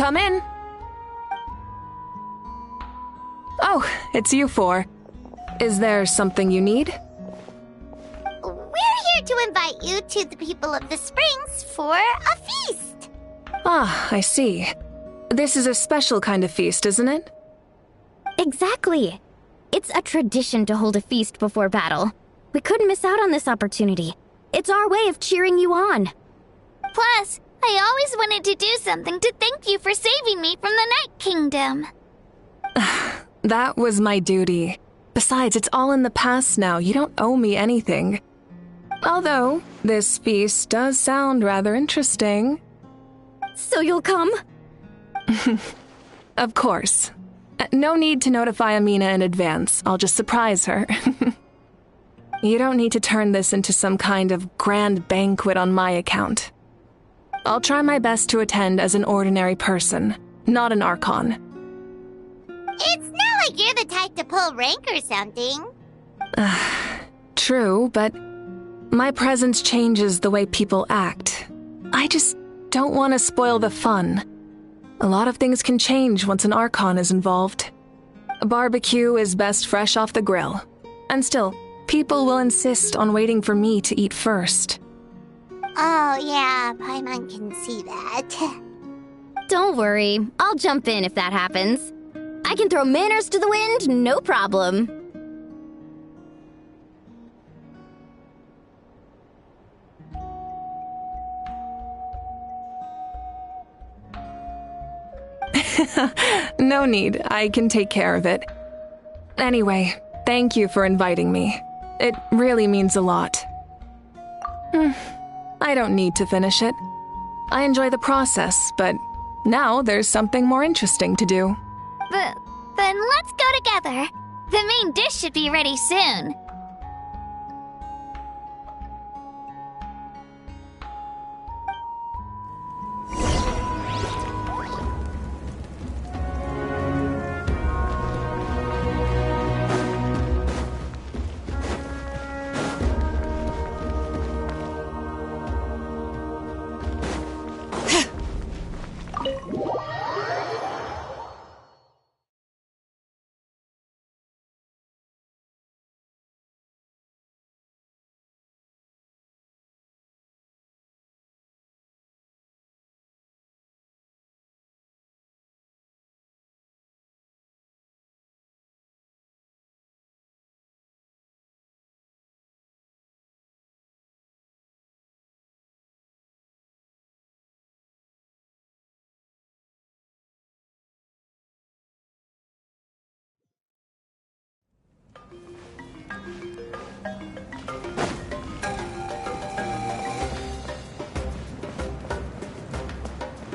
Come in. Oh, it's you four. Is there something you need? We're here to invite you to the people of the Springs for a feast. Ah, I see. This is a special kind of feast, isn't it? Exactly. It's a tradition to hold a feast before battle. We couldn't miss out on this opportunity. It's our way of cheering you on. Plus, I always wanted to do something to thank you for saving me from the Night Kingdom. That was my duty. Besides, it's all in the past now. You don't owe me anything. Although, this feast does sound rather interesting. So you'll come? Of course. No need to notify Amina in advance. I'll just surprise her. You don't need to turn this into some kind of grand banquet on my account. I'll try my best to attend as an ordinary person, not an Archon. It's not like you're the type to pull rank or something. True, but my presence changes the way people act. I just don't want to spoil the fun. A lot of things can change once an Archon is involved. A barbecue is best fresh off the grill. And still, people will insist on waiting for me to eat first. Oh yeah, Paimon can see that. Don't worry, I'll jump in if that happens. I can throw manners to the wind, no problem. No need, I can take care of it. Anyway, thank you for inviting me. It really means a lot. I don't need to finish it. I enjoy the process, but now there's something more interesting to do. Then let's go together. The main dish should be ready soon.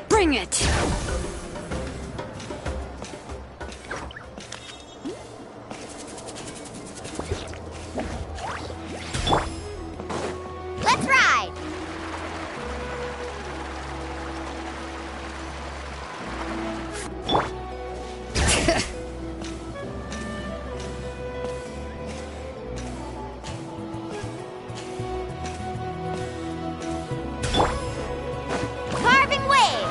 Bring it! Let's ride! Carving waves!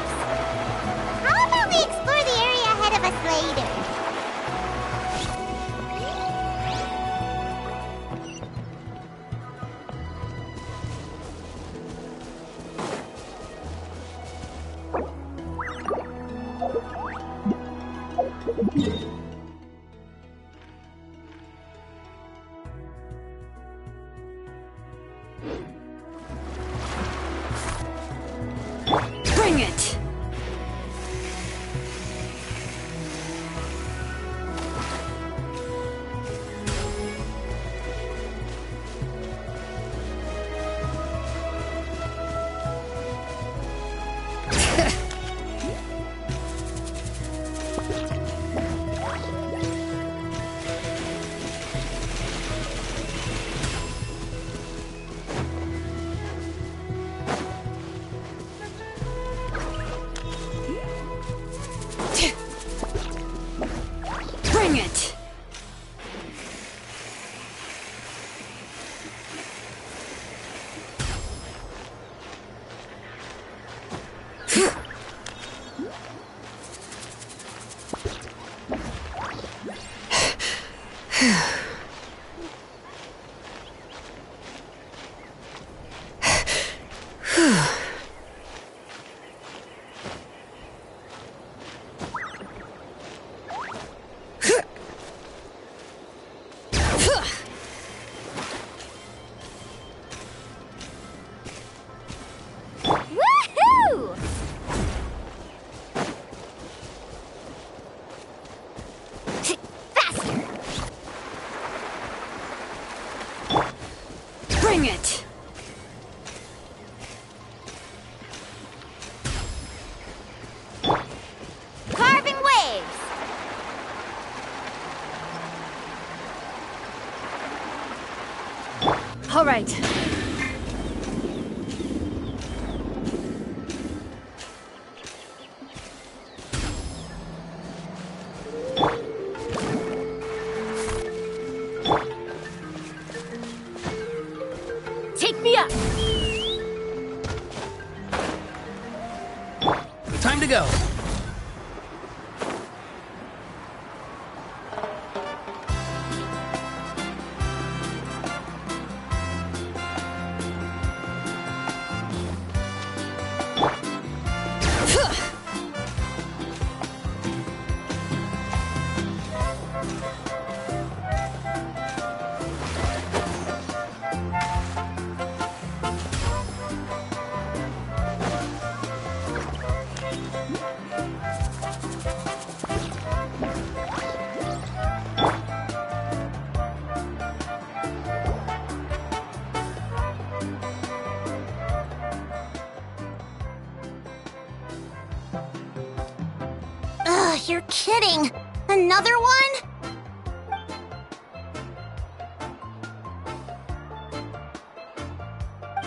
Woohoo! Faster! Bring it! Carving waves! All right. Take me up! Time to go. Ugh, you're kidding! Another one?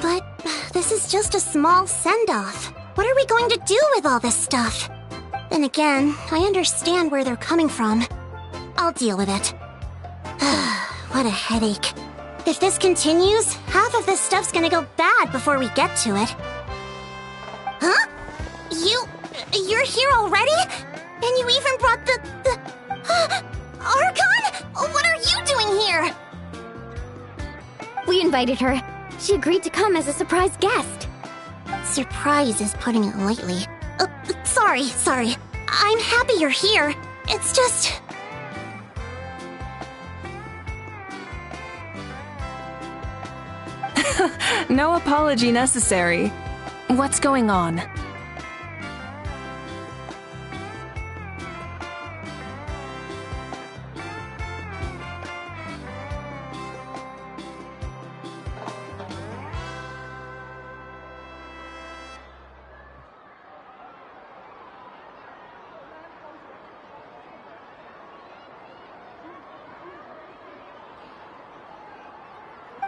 But this is just a small send-off. What are we going to do with all this stuff? Then again, I understand where they're coming from. I'll deal with it. What a headache. If this continues, half of this stuff's gonna go bad before we get to it. Huh? You're here already? And you even brought the Archon? What are you doing here? We invited her. She agreed to come as a surprise guest. Surprise is putting it lightly. Sorry. I'm happy you're here. It's just... No apology necessary. What's going on?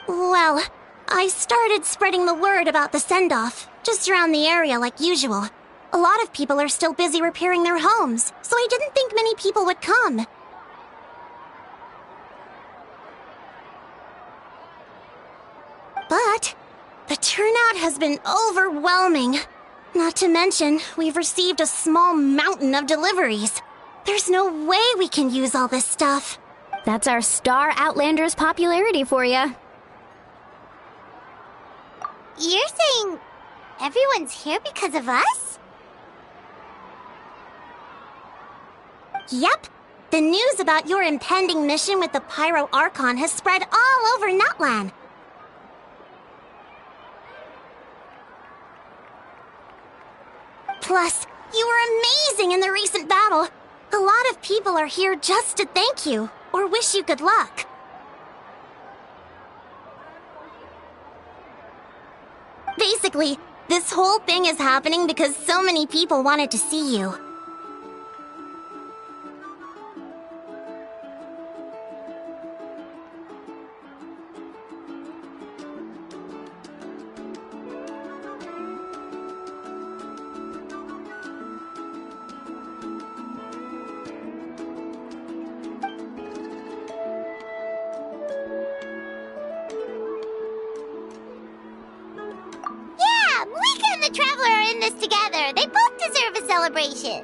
Well, I started spreading the word about the send-off, just around the area like usual. A lot of people are still busy repairing their homes, so I didn't think many people would come. But the turnout has been overwhelming. Not to mention, we've received a small mountain of deliveries. There's no way we can use all this stuff. That's our Star Outlander's popularity for you. You're saying everyone's here because of us? Yep. The news about your impending mission with the Pyro Archon has spread all over Nutland. Plus, you were amazing in the recent battle. A lot of people are here just to thank you, or wish you good luck. Basically, this whole thing is happening because so many people wanted to see you. Mika and the Traveler are in this together. They both deserve a celebration.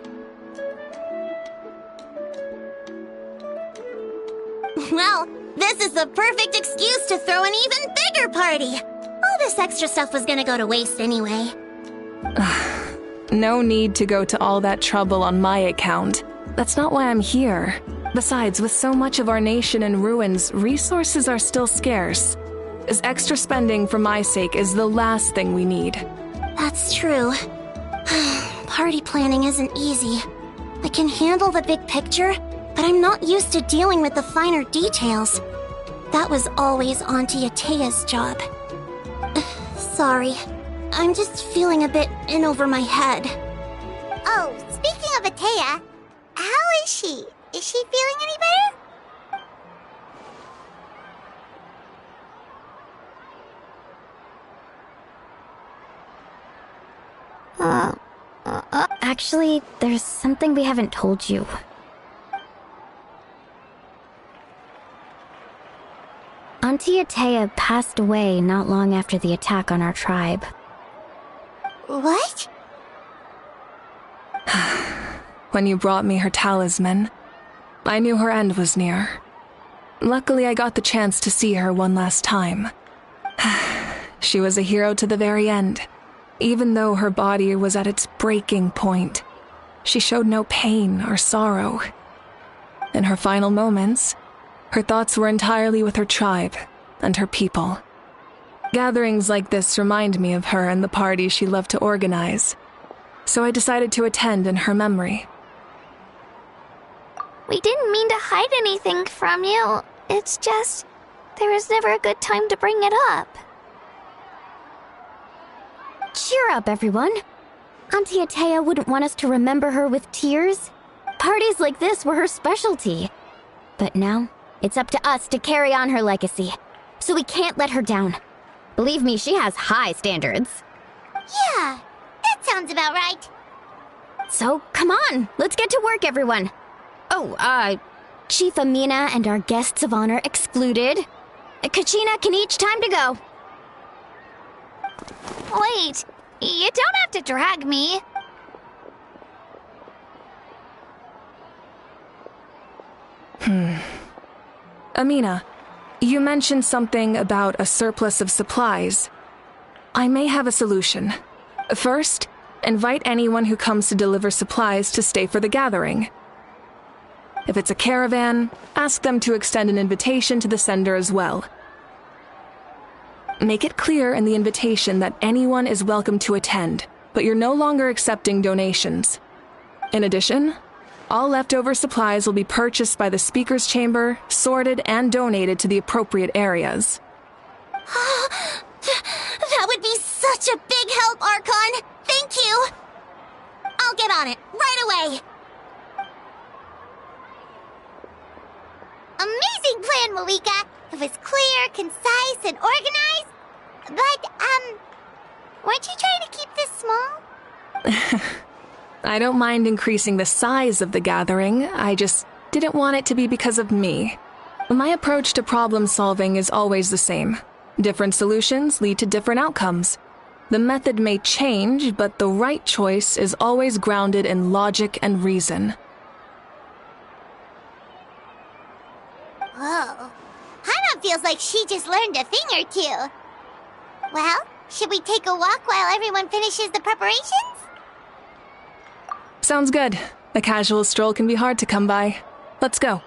Well, this is the perfect excuse to throw an even bigger party. All this extra stuff was gonna go to waste anyway. No need to go to all that trouble on my account. That's not why I'm here. Besides, with so much of our nation in ruins, resources are still scarce. This extra spending for my sake is the last thing we need. That's true. Party planning isn't easy. I can handle the big picture, but I'm not used to dealing with the finer details. That was always Auntie Atea's job. Sorry. I'm just feeling a bit in over my head. Oh, speaking of Atea, how is she? Is she feeling any better? Actually, there's something we haven't told you. Auntie Atea passed away not long after the attack on our tribe. What? When you brought me her talisman, I knew her end was near. Luckily, I got the chance to see her one last time. She was a hero to the very end. Even though her body was at its breaking point, she showed no pain or sorrow. In her final moments, her thoughts were entirely with her tribe and her people. Gatherings like this remind me of her and the parties she loved to organize, so I decided to attend in her memory. We didn't mean to hide anything from you. It's just, there was never a good time to bring it up. Cheer up, everyone. Auntie Atea wouldn't want us to remember her with tears. Parties like this were her specialty. But now, it's up to us to carry on her legacy. So we can't let her down. Believe me, she has high standards. Yeah, that sounds about right. So, come on, let's get to work, everyone. Oh, Chief Amina and our guests of honor excluded. Kachina can each time to go. Wait, you don't have to drag me. Amina, you mentioned something about a surplus of supplies. I may have a solution. First, invite anyone who comes to deliver supplies to stay for the gathering. If it's a caravan, ask them to extend an invitation to the sender as well. Make it clear in the invitation that anyone is welcome to attend, but you're no longer accepting donations. In addition, all leftover supplies will be purchased by the speaker's chamber, sorted, and donated to the appropriate areas. That would be such a big help, Archon! Thank you! I'll get on it, right away! Amazing plan, Malika. It was clear, concise, and organized. But, weren't you trying to keep this small? I don't mind increasing the size of the gathering, I just didn't want it to be because of me. My approach to problem solving is always the same. Different solutions lead to different outcomes. The method may change, but the right choice is always grounded in logic and reason. Whoa. Hana feels like she just learned a thing or two. Well, should we take a walk while everyone finishes the preparations? Sounds good. A casual stroll can be hard to come by. Let's go.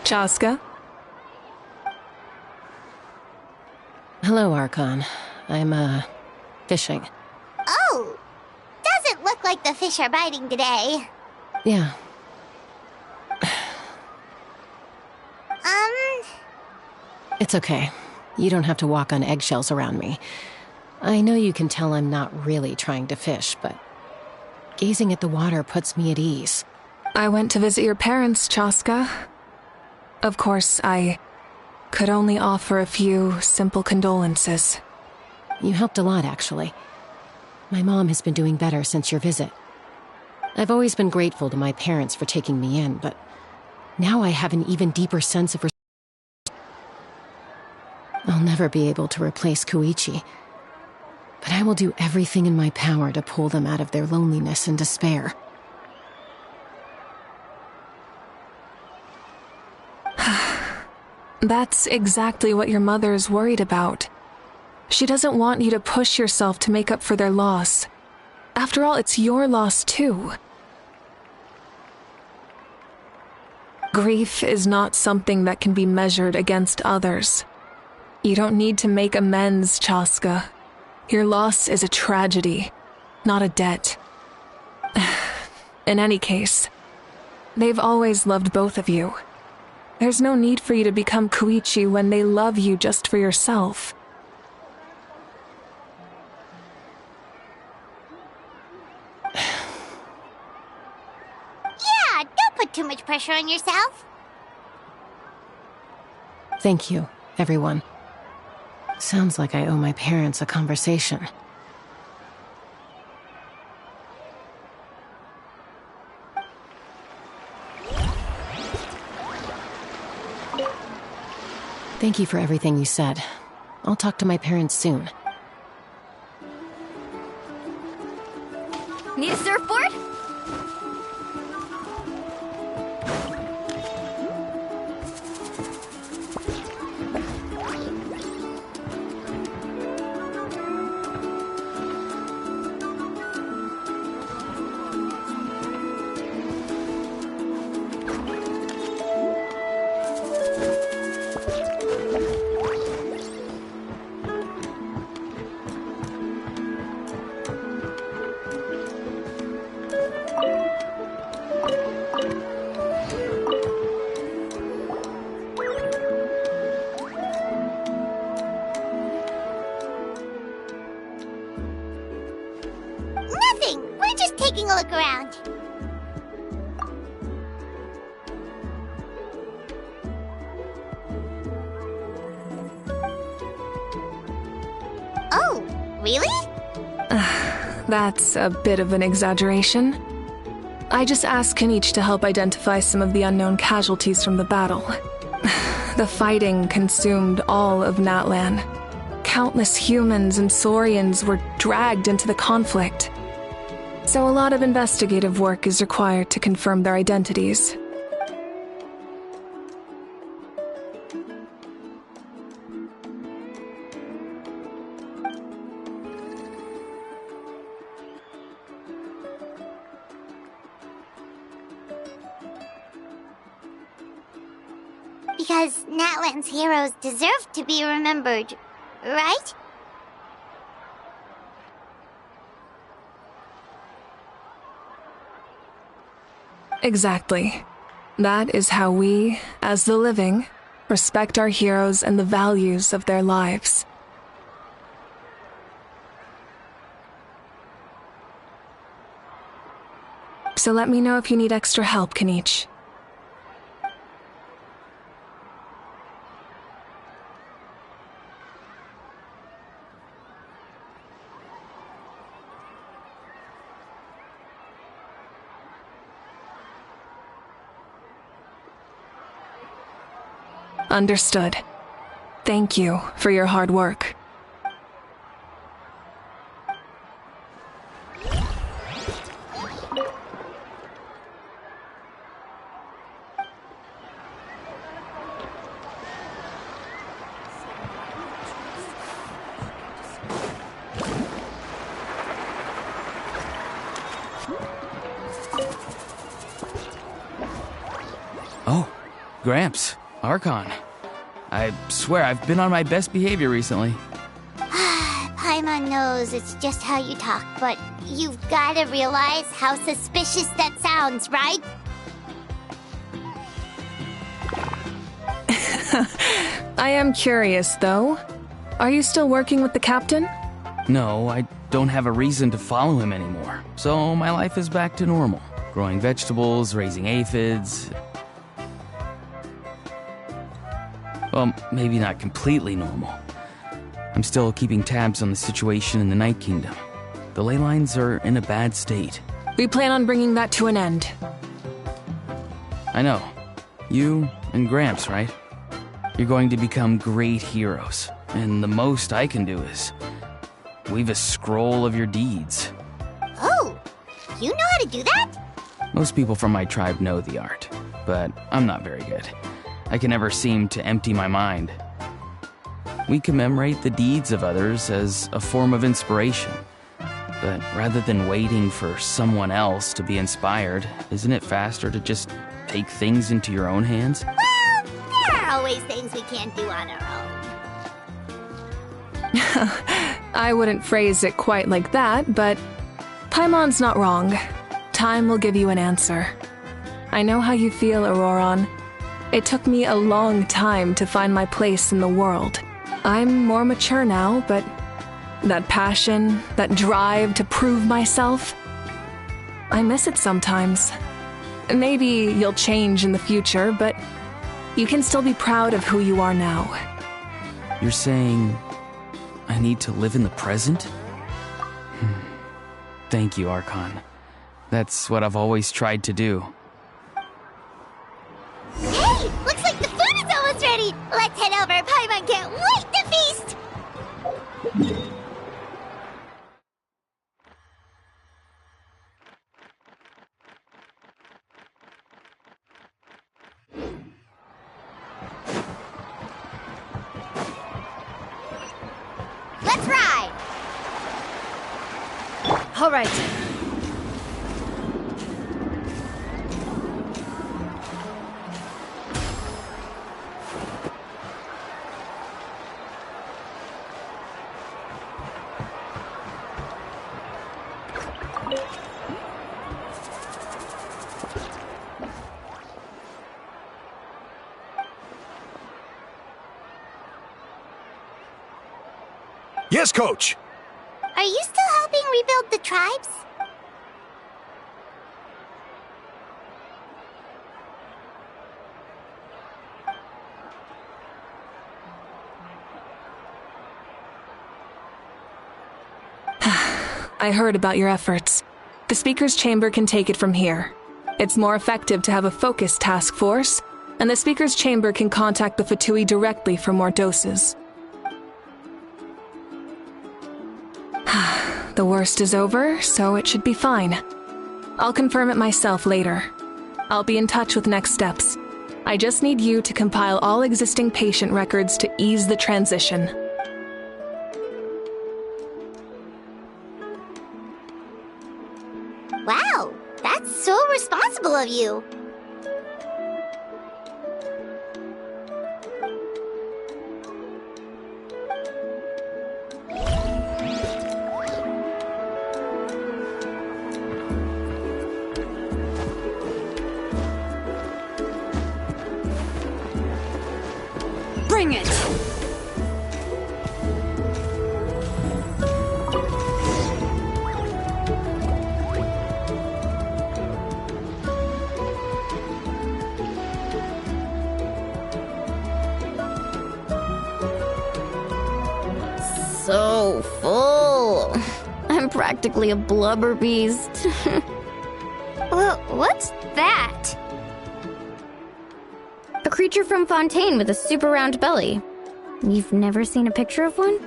Chaska? Hello, Archon. I'm, fishing. Oh! Doesn't look like the fish are biting today. Yeah. It's okay. You don't have to walk on eggshells around me. I know you can tell I'm not really trying to fish, but gazing at the water puts me at ease. I went to visit your parents, Chaska. Of course, I could only offer a few simple condolences. You helped a lot, actually. My mom has been doing better since your visit. I've always been grateful to my parents for taking me in, but now I have an even deeper sense of I'll never be able to replace Koichi, but I will do everything in my power to pull them out of their loneliness and despair. That's exactly what your mother is worried about. She doesn't want you to push yourself to make up for their loss. After all, it's your loss too. Grief is not something that can be measured against others. You don't need to make amends, Chaska. Your loss is a tragedy, not a debt. In any case, they've always loved both of you. There's no need for you to become Koichi when they love you just for yourself. Yeah, don't put too much pressure on yourself. Thank you, everyone. Sounds like I owe my parents a conversation. Thank you for everything you said. I'll talk to my parents soon. Need a surfboard? Nothing. We're just taking a look around. Oh, really? That's a bit of an exaggeration. I just asked Kenichi to help identify some of the unknown casualties from the battle. The fighting consumed all of Natlan. Countless humans and Saurians were dragged into the conflict. So a lot of investigative work is required to confirm their identities. Because Natlan's heroes deserve to be remembered, right? Exactly. That is how we, as the living, respect our heroes and the values of their lives. So let me know if you need extra help, Kenichi. Understood. Thank you for your hard work. Oh, Gramps. Archon. I swear I've been on my best behavior recently. Paimon knows it's just how you talk, but you've gotta realize how suspicious that sounds, right? I am curious, though. Are you still working with the captain? No, I don't have a reason to follow him anymore, so my life is back to normal. Growing vegetables, raising aphids. Well, maybe not completely normal. I'm still keeping tabs on the situation in the Night Kingdom. The ley lines are in a bad state. We plan on bringing that to an end. I know. You and Gramps, right? You're going to become great heroes, and the most I can do is weave a scroll of your deeds. Oh, you know how to do that? Most people from my tribe know the art, but I'm not very good. I can never seem to empty my mind. We commemorate the deeds of others as a form of inspiration. But rather than waiting for someone else to be inspired, isn't it faster to just take things into your own hands? Well, there are always things we can't do on our own. I wouldn't phrase it quite like that, but Paimon's not wrong. Time will give you an answer. I know how you feel, Auroron. It took me a long time to find my place in the world. I'm more mature now, but that passion, that drive to prove myself, I miss it sometimes. Maybe you'll change in the future, but you can still be proud of who you are now. You're saying I need to live in the present? Thank you, Archon. That's what I've always tried to do. Hey, looks like the food is almost ready. Let's head over. Paimon can't wait to feast. Let's ride. All right. Yes, Coach! Are you still helping rebuild the tribes? I heard about your efforts. The Speaker's Chamber can take it from here. It's more effective to have a focused task force, and the Speaker's Chamber can contact the Fatui directly for more doses. The worst is over, so it should be fine. I'll confirm it myself later. I'll be in touch with next steps. I just need you to compile all existing patient records to ease the transition. Wow, that's so responsible of you. Bring it! So full. I'm practically a blubber beast. Well, what's that? A creature from Fontaine with a super round belly. You've never seen a picture of one?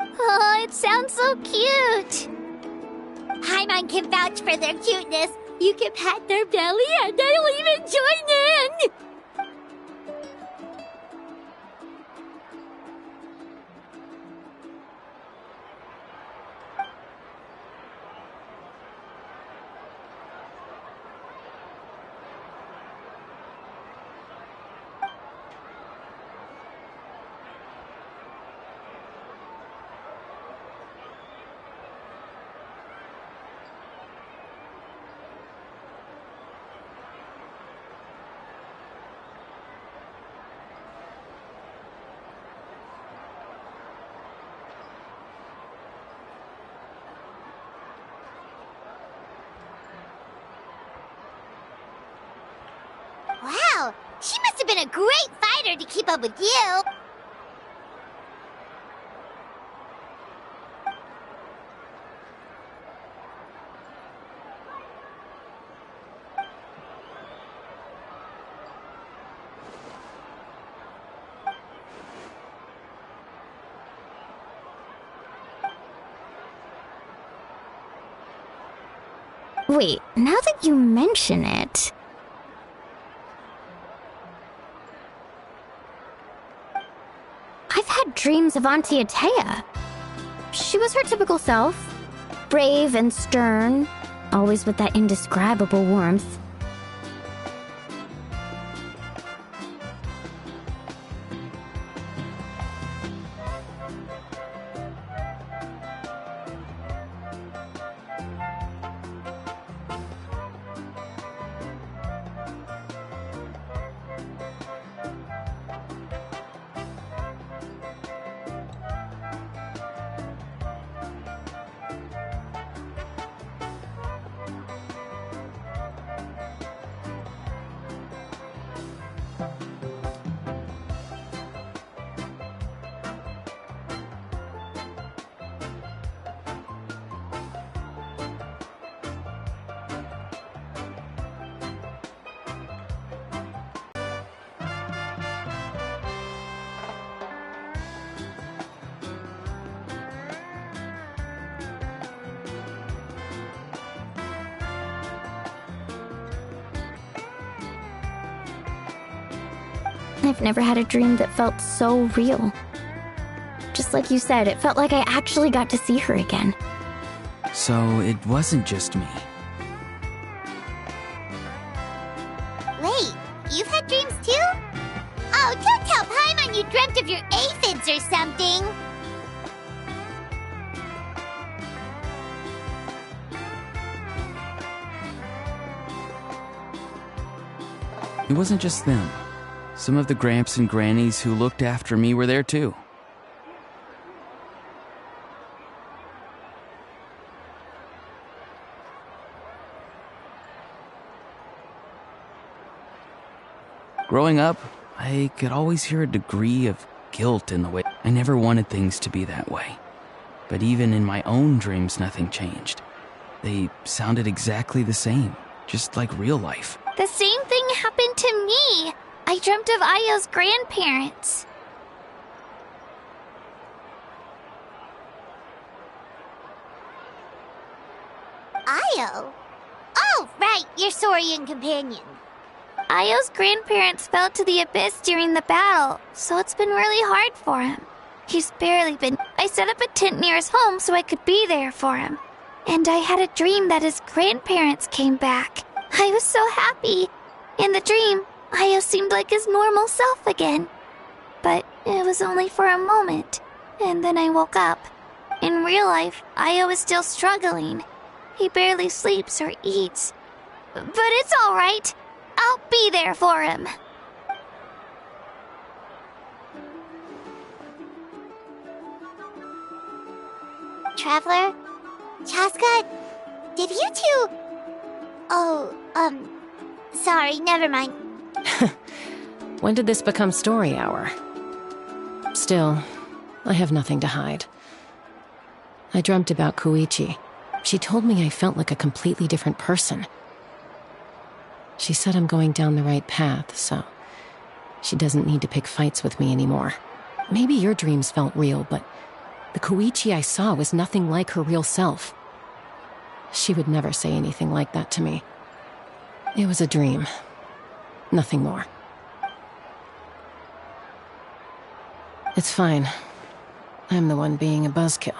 Oh, it sounds so cute. Paimon can vouch for their cuteness. You can pat their belly and they'll even join in. Wow, she must have been a great fighter to keep up with you. Wait, now that you mention it... I've had dreams of Auntie Atea. She was her typical self. Brave and stern, always with that indescribable warmth. I've never had a dream that felt so real. Just like you said, it felt like I actually got to see her again. So it wasn't just me. Wait, you've had dreams too? Oh, don't tell Paimon you dreamt of your aphids or something. It wasn't just them. Some of the Gramps and Grannies who looked after me were there too. Growing up, I could always hear a degree of guilt in the way. I never wanted things to be that way. But even in my own dreams, nothing changed. They sounded exactly the same, just like real life. The same thing happened to me. I dreamt of Ayo's grandparents. Ayo? Oh, right, your Saurian companion. Ayo's grandparents fell to the abyss during the battle, so it's been really hard for him. He's barely been... I set up a tent near his home so I could be there for him. And I had a dream that his grandparents came back. I was so happy. In the dream, Ayo seemed like his normal self again. But it was only for a moment, and then I woke up. In real life, Ayo is still struggling. He barely sleeps or eats. But it's all right. I'll be there for him. Traveler? Chaska? Did you two... Oh, sorry, never mind. When did this become story hour? Still, I have nothing to hide. I dreamt about Koichi. She told me I felt like a completely different person. She said I'm going down the right path, so she doesn't need to pick fights with me anymore. Maybe your dreams felt real, but the Koichi I saw was nothing like her real self. She would never say anything like that to me. It was a dream. Nothing more. It's fine. I'm the one being a buzzkill.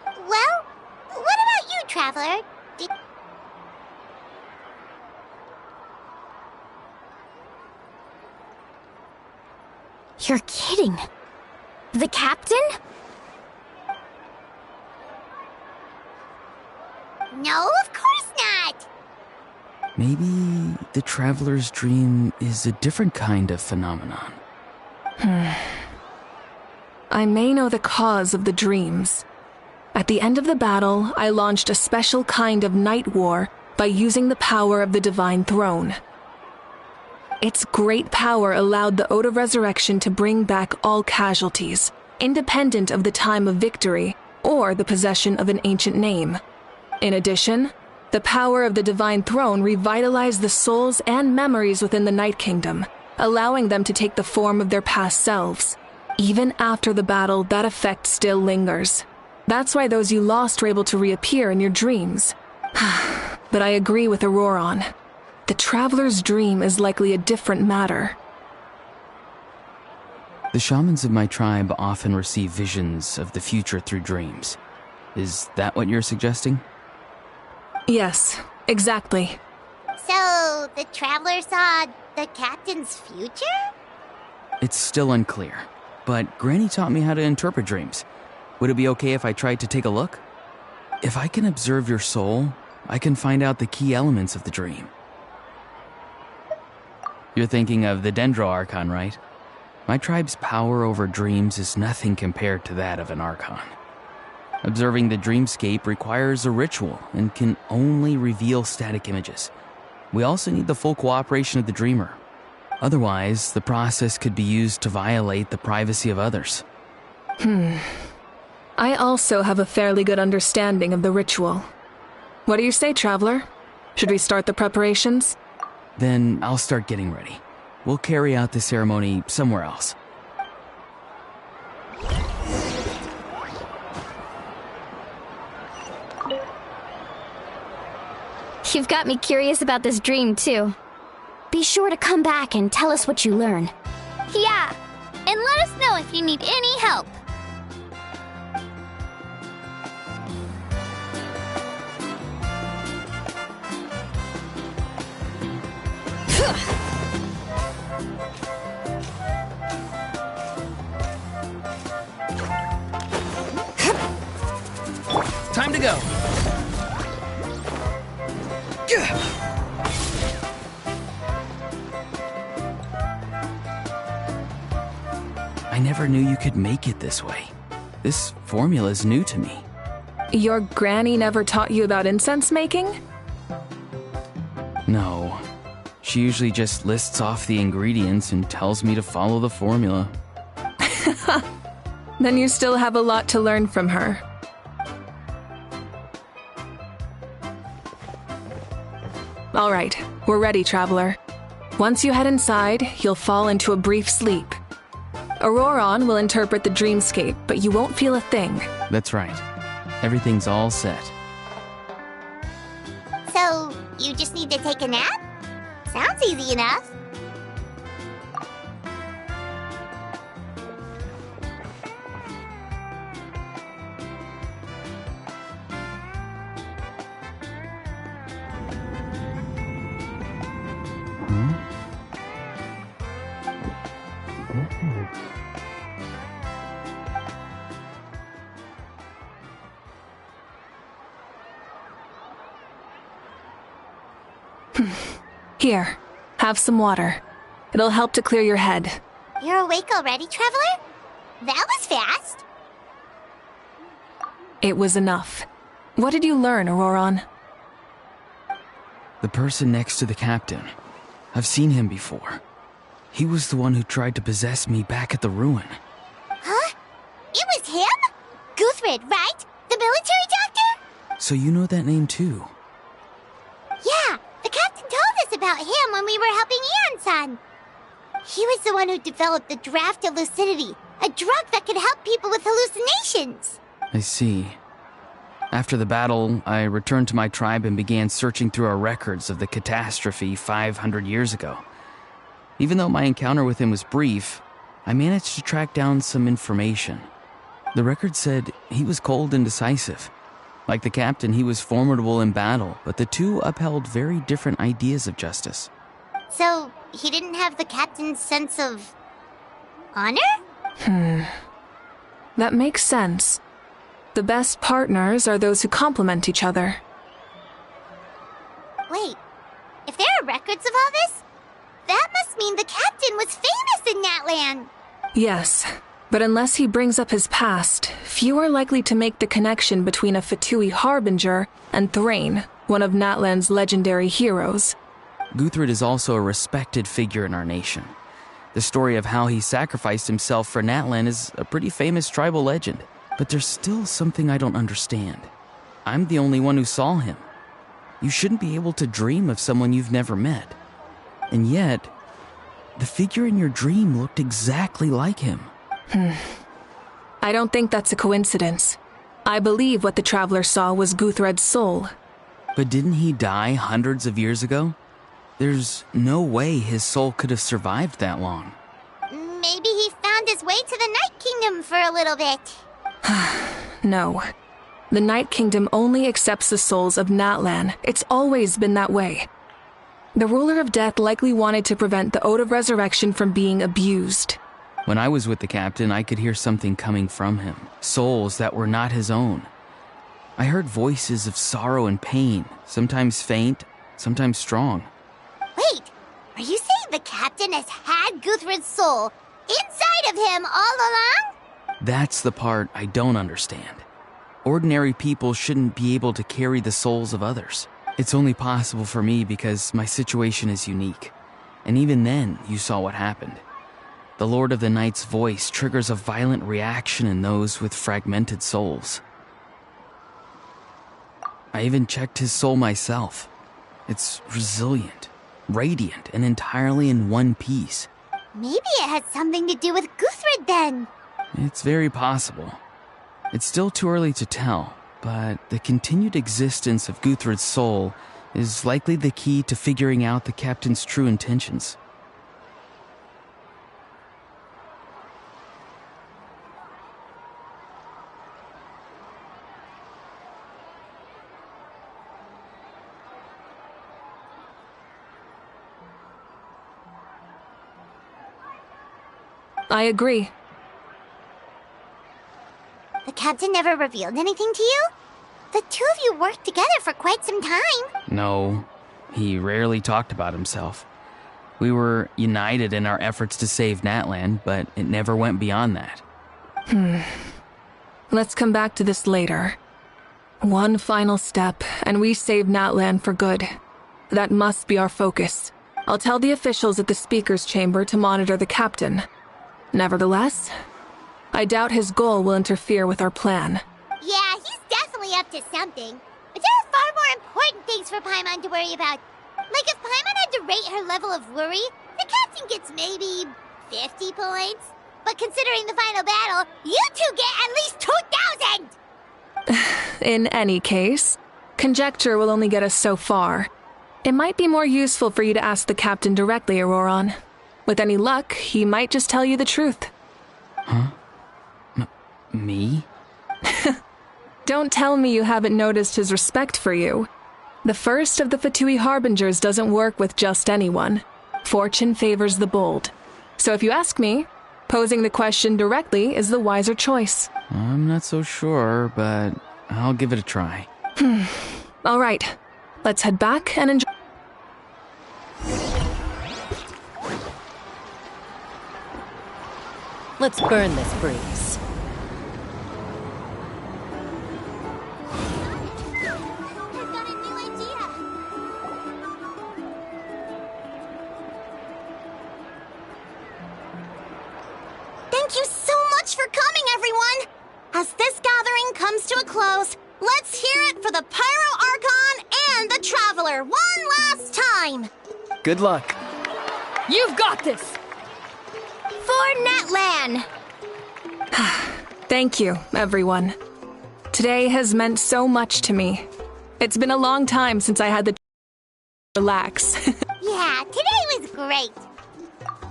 Well, what about you, Traveler? You're kidding. The captain? No, of course not. Maybe the Traveler's dream is a different kind of phenomenon. I may know the cause of the dreams. At the end of the battle, I launched a special kind of night war by using the power of the Divine Throne. Its great power allowed the Ode of Resurrection to bring back all casualties, independent of the time of victory or the possession of an ancient name. In addition, the power of the Divine Throne revitalized the souls and memories within the Night Kingdom, allowing them to take the form of their past selves. Even after the battle, that effect still lingers. That's why those you lost were able to reappear in your dreams. But I agree with Auroron. The Traveler's dream is likely a different matter. The shamans of my tribe often receive visions of the future through dreams. Is that what you're suggesting? Yes, exactly. So, the Traveler saw the captain's future? It's still unclear, but Granny taught me how to interpret dreams. Would it be okay if I tried to take a look? If I can observe your soul, I can find out the key elements of the dream. You're thinking of the Dendro Archon, right? My tribe's power over dreams is nothing compared to that of an Archon. Observing the dreamscape requires a ritual and can only reveal static images. We also need the full cooperation of the dreamer. Otherwise, the process could be used to violate the privacy of others. I also have a fairly good understanding of the ritual. What do you say, Traveler? Should we start the preparations? Then I'll start getting ready. We'll carry out the ceremony somewhere else. You've got me curious about this dream, too. Be sure to come back and tell us what you learn. Yeah, and let us know if you need any help. Time to go! I never knew you could make it this way. This formula is new to me. Your granny never taught you about incense making? No. She usually just lists off the ingredients and tells me to follow the formula. Then you still have a lot to learn from her. All right, we're ready, Traveler. Once you head inside, you'll fall into a brief sleep. Auroron will interpret the dreamscape, but you won't feel a thing. That's right. Everything's all set. So, you just need to take a nap? Sounds easy enough. Here, have some water. It'll help to clear your head. You're awake already, Traveler? That was fast. It was enough. What did you learn, Auroron? The person next to the captain. I've seen him before. He was the one who tried to possess me back at the ruin. Huh? It was him? Guthred, right? The military doctor? So you know that name too? Yeah, the captain told us about him when we were helping Ian-san. He was the one who developed the draft of lucidity, a drug that could help people with hallucinations. I see. After the battle, I returned to my tribe and began searching through our records of the catastrophe 500 years ago. Even though my encounter with him was brief, I managed to track down some information. The record said he was cold and decisive. Like the captain, he was formidable in battle, but the two upheld very different ideas of justice. So, he didn't have the captain's sense of honor? That makes sense. The best partners are those who complement each other. Wait, if there are records of all this, that must mean the captain was famous in that land. Yes, but unless he brings up his past, few are likely to make the connection between a Fatui harbinger and Thrain, one of Natlan's legendary heroes. Guthred is also a respected figure in our nation. The story of how he sacrificed himself for Natlan is a pretty famous tribal legend. But there's still something I don't understand. I'm the only one who saw him. You shouldn't be able to dream of someone you've never met. And yet, the figure in your dream looked exactly like him. I don't think that's a coincidence. I believe what the Traveler saw was Guthred's soul. But didn't he die hundreds of years ago? There's no way his soul could have survived that long. Maybe he found his way to the Night Kingdom for a little bit. No. The Night Kingdom only accepts the souls of Natlan. It's always been that way. The ruler of death likely wanted to prevent the Ode of Resurrection from being abused. When I was with the captain, I could hear something coming from him. Souls that were not his own. I heard voices of sorrow and pain, sometimes faint, sometimes strong. Wait, are you saying the captain has had Guthred's soul inside of him all along? That's the part I don't understand. Ordinary people shouldn't be able to carry the souls of others. It's only possible for me because my situation is unique. And even then, you saw what happened. The Lord of the Night's voice triggers a violent reaction in those with fragmented souls. I even checked his soul myself. It's resilient, radiant, and entirely in one piece. Maybe it had something to do with Guthred then. It's very possible. It's still too early to tell, but the continued existence of Guthred's soul is likely the key to figuring out the captain's true intentions. I agree. The captain never revealed anything to you? The two of you worked together for quite some time. No, he rarely talked about himself. We were united in our efforts to save Natlan, but it never went beyond that. Let's come back to this later. One final step, and we save Natlan for good. That must be our focus. I'll tell the officials at the speaker's chamber to monitor the captain. Nevertheless, I doubt his goal will interfere with our plan. Yeah, he's definitely up to something. But there are far more important things for Paimon to worry about. Like if Paimon had to rate her level of worry, the captain gets maybe 50 points. But considering the final battle, you two get at least 2,000! In any case, conjecture will only get us so far. It might be more useful for you to ask the captain directly, Auroron. With any luck, he might just tell you the truth. Huh? Me? Don't tell me you haven't noticed his respect for you. The first of the Fatui Harbingers doesn't work with just anyone. Fortune favors the bold. So if you ask me, posing the question directly is the wiser choice. I'm not so sure, but I'll give it a try. All right, let's head back and enjoy. Let's burn this breeze. I've got a new idea. Thank you so much for coming, everyone! As this gathering comes to a close, let's hear it for the Pyro Archon and the Traveler one last time! Good luck. You've got this! For Natlan! Thank you, everyone. Today has meant so much to me. It's been a long time since I had the relax. Yeah, today was great.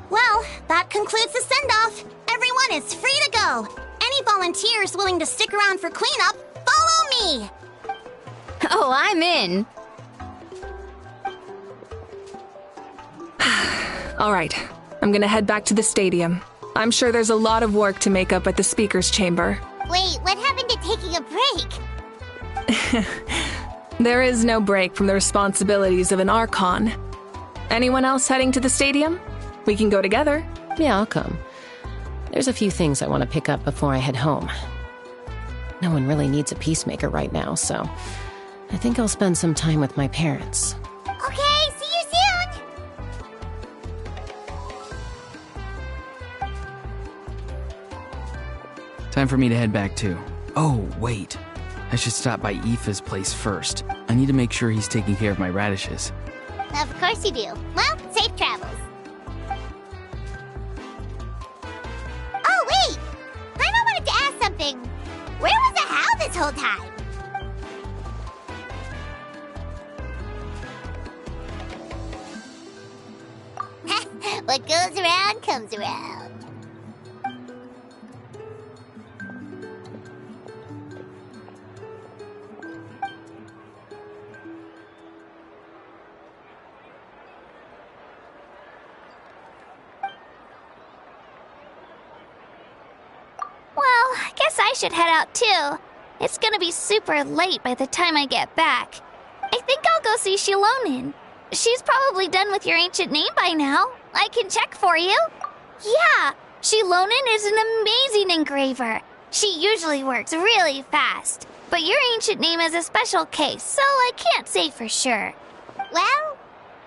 Well, that concludes the send-off. Everyone is free to go. Any volunteers willing to stick around for cleanup, follow me! Oh, I'm in. All right, I'm gonna head back to the stadium. I'm sure there's a lot of work to make up at the speaker's chamber. Wait, what happened to taking a break? There is no break from the responsibilities of an Archon. Anyone else heading to the stadium? We can go together. Yeah, I'll come. There's a few things I want to pick up before I head home. No one really needs a peacemaker right now, so I think I'll spend some time with my parents. Okay, see you soon! Time for me to head back too. Oh, wait. I should stop by Aoife's place first. I need to make sure he's taking care of my radishes. Of course you do. Well, safe travels. Oh, wait! Paimon wanted to ask something. Where was the Hal this whole time? What goes around comes around. Well, I guess I should head out too. It's gonna be super late by the time I get back. I think I'll go see Shilonin. She's probably done with your ancient name by now. I can check for you. Yeah, Shilonin is an amazing engraver. She usually works really fast. But your ancient name is a special case, so I can't say for sure. Well,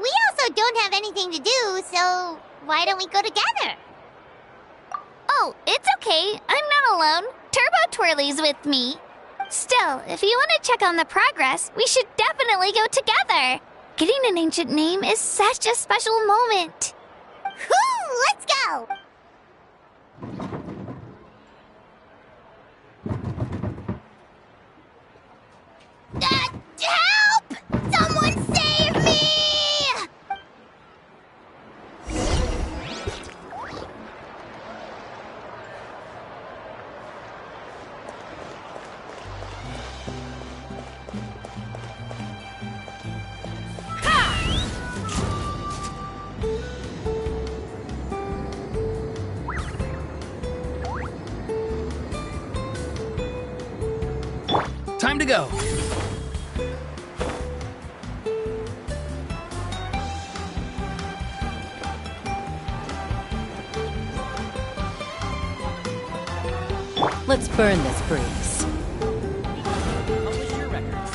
we also don't have anything to do, so why don't we go together? Oh, it's okay. I'm not alone. Turbo Twirly's with me. Still, if you want to check on the progress, we should definitely go together. Getting an ancient name is such a special moment. Whoo! Let's go! Help! Someone save me! Time to go. Let's burn this breeze. Publish your records.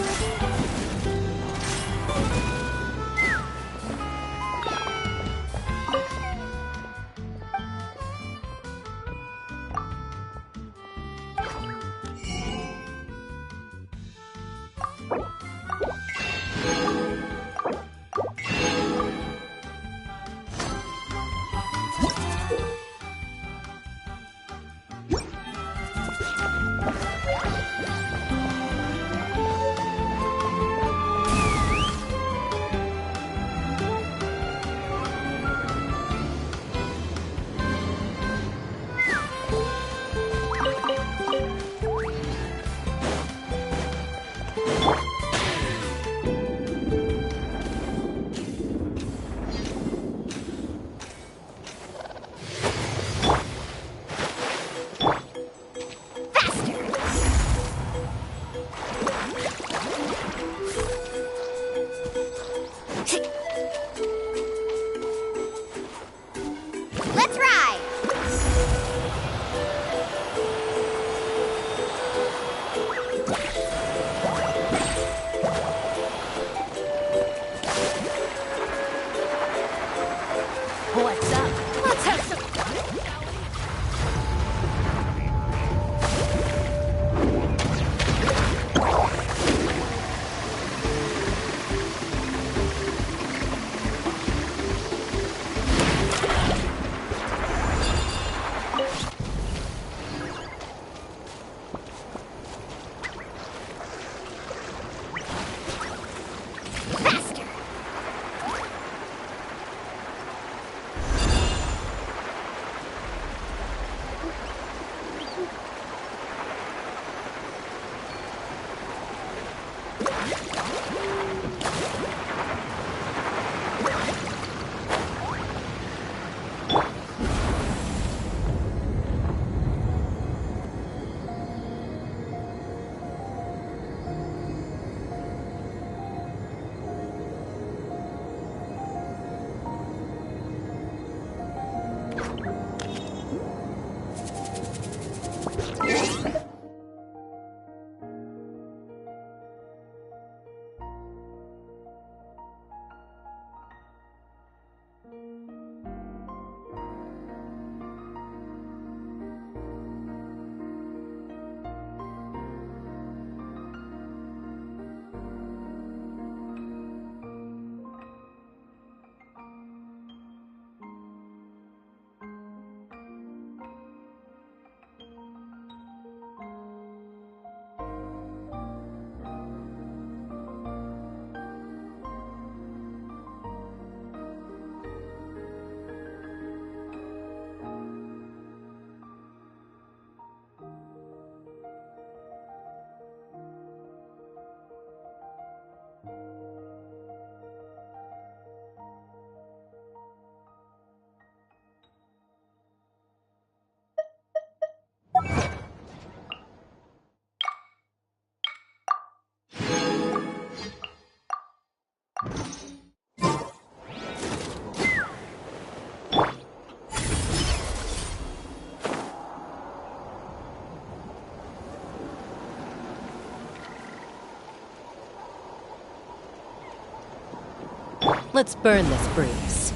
Let's burn this breeze.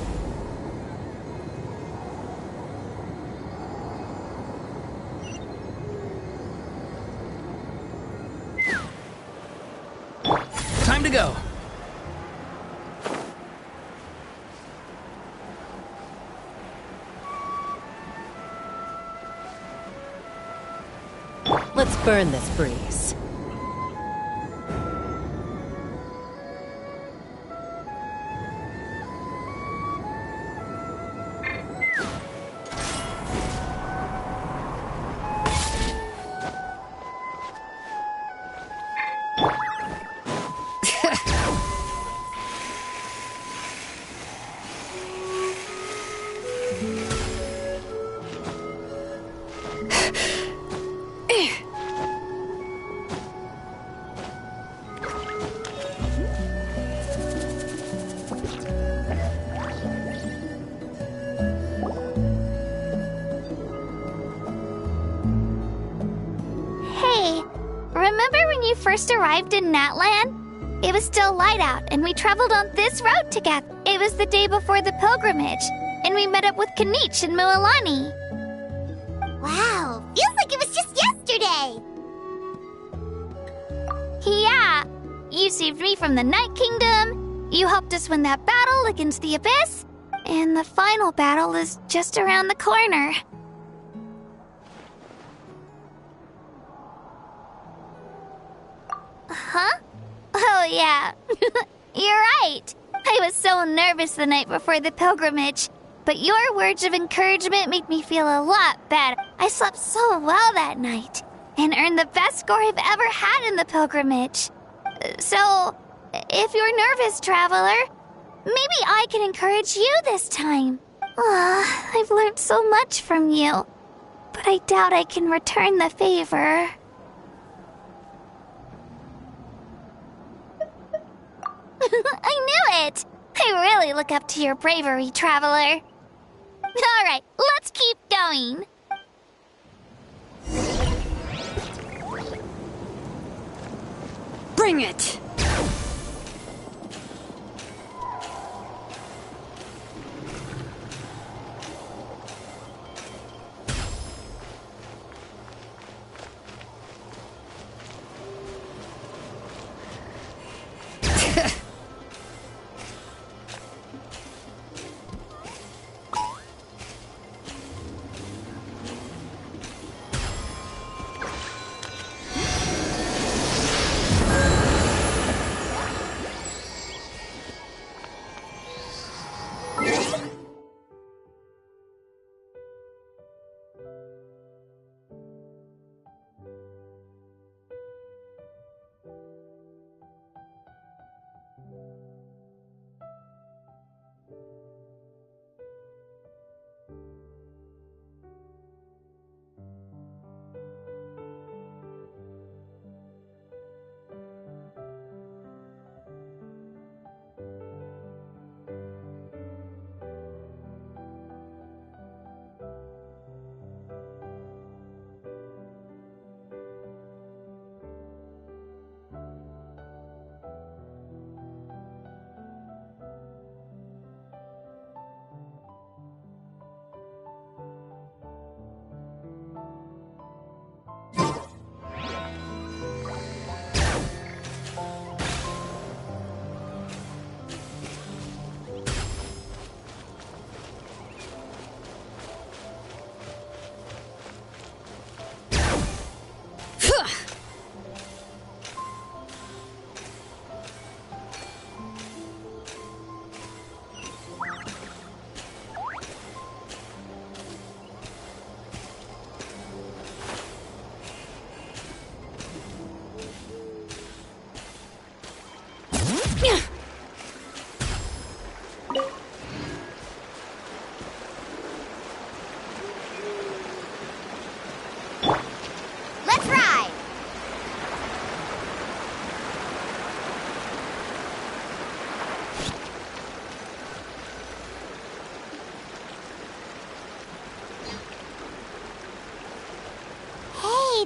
Time to go. Let's burn this breeze. First arrived in Natlan? It was still light out, and we traveled on this road together. It was the day before the pilgrimage, and we met up with Kanich and Mualani. Wow, feels like it was just yesterday. Yeah, you saved me from the Night Kingdom, you helped us win that battle against the Abyss, and the final battle is just around the corner. Huh? Oh, yeah. You're right. I was so nervous the night before the pilgrimage, but your words of encouragement made me feel a lot better. I slept so well that night and earned the best score I've ever had in the pilgrimage. So, if you're nervous, traveler, maybe I can encourage you this time. I've learned so much from you, but I doubt I can return the favor. I knew it! I really look up to your bravery, traveler. Alright, let's keep going. Bring it!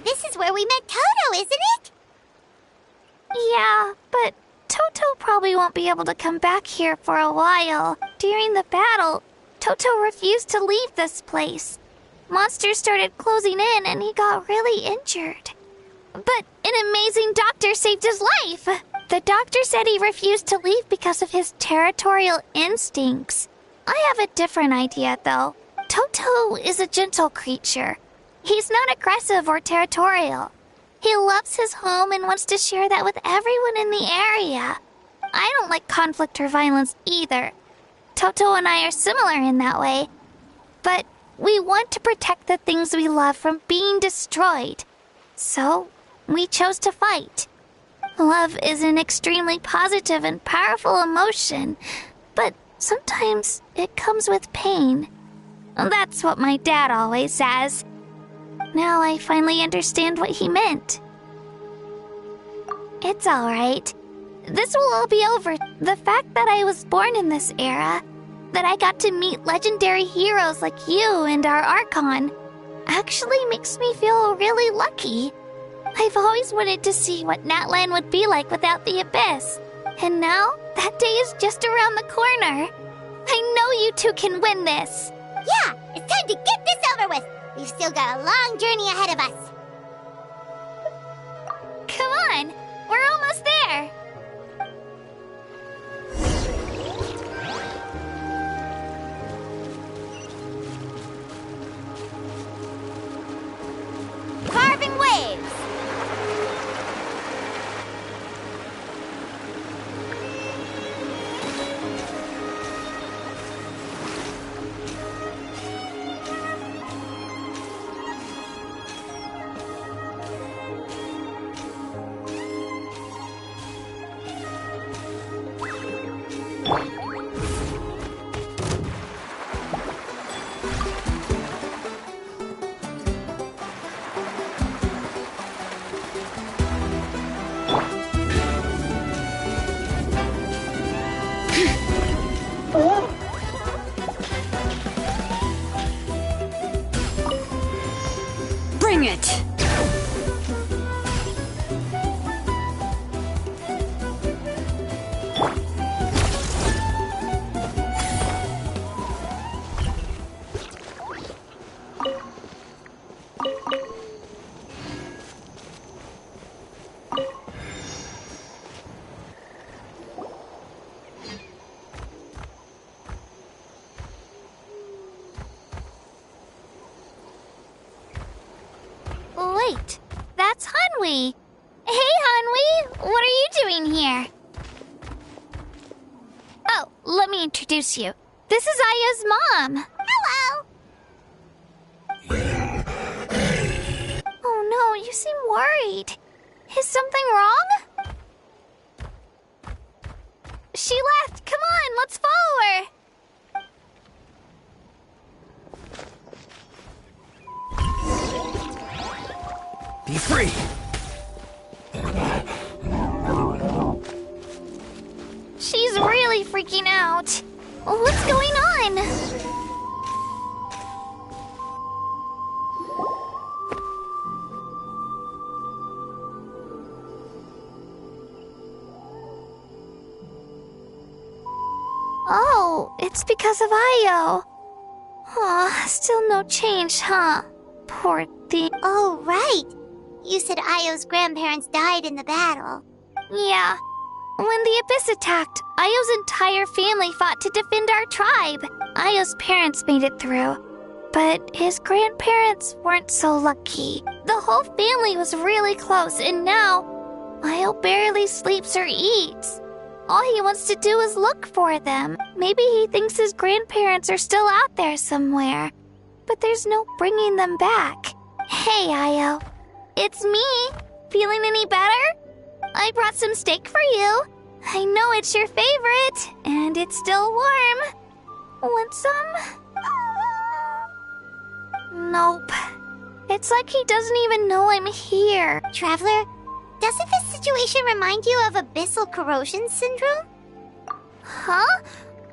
This is where we met Toto, isn't it? Yeah, but Toto Toto probably won't be able to come back here for a while. During the battle, Toto refused to leave this place. Monsters started closing in and he got really injured. But an amazing doctor saved his life. The doctor said he refused to leave because of his territorial instincts. I have a different idea, though. Toto is a gentle creature. He's not aggressive or territorial. He loves his home and wants to share that with everyone in the area. I don't like conflict or violence either. Toto and I are similar in that way. But we want to protect the things we love from being destroyed. So, we chose to fight. Love is an extremely positive and powerful emotion, but sometimes it comes with pain. That's what my dad always says. Now I finally understand what he meant. It's alright. This will all be over. The fact that I was born in this era, that I got to meet legendary heroes like you and our Archon, actually makes me feel really lucky. I've always wanted to see what Natlan would be like without the Abyss. And now, that day is just around the corner. I know you two can win this. Yeah, it's time to get this over with. We've still got a long journey ahead of us. Come on, we're almost there. Carving waves. Bring it! Wait, that's Hanwi. Hey, Hanwi, what are you doing here? Oh, let me introduce you. This is Aya's mom. Hello. Oh no, you seem worried. Is something wrong? She left. Come on, let's follow her. Be free! She's really freaking out. What's going on? Oh, it's because of Io. Oh, still no change, huh? Poor thing. Oh, right. You said Io's grandparents died in the battle. Yeah. When the Abyss attacked, Io's entire family fought to defend our tribe. Io's parents made it through, but his grandparents weren't so lucky. The whole family was really close, and now Io barely sleeps or eats. All he wants to do is look for them. Maybe he thinks his grandparents are still out there somewhere, but there's no bringing them back. Hey, Io. It's me. Feeling any better? I brought some steak for you. I know it's your favorite, and it's still warm. Want some? Nope. It's like he doesn't even know I'm here. Traveler, doesn't this situation remind you of abyssal corrosion syndrome? Huh?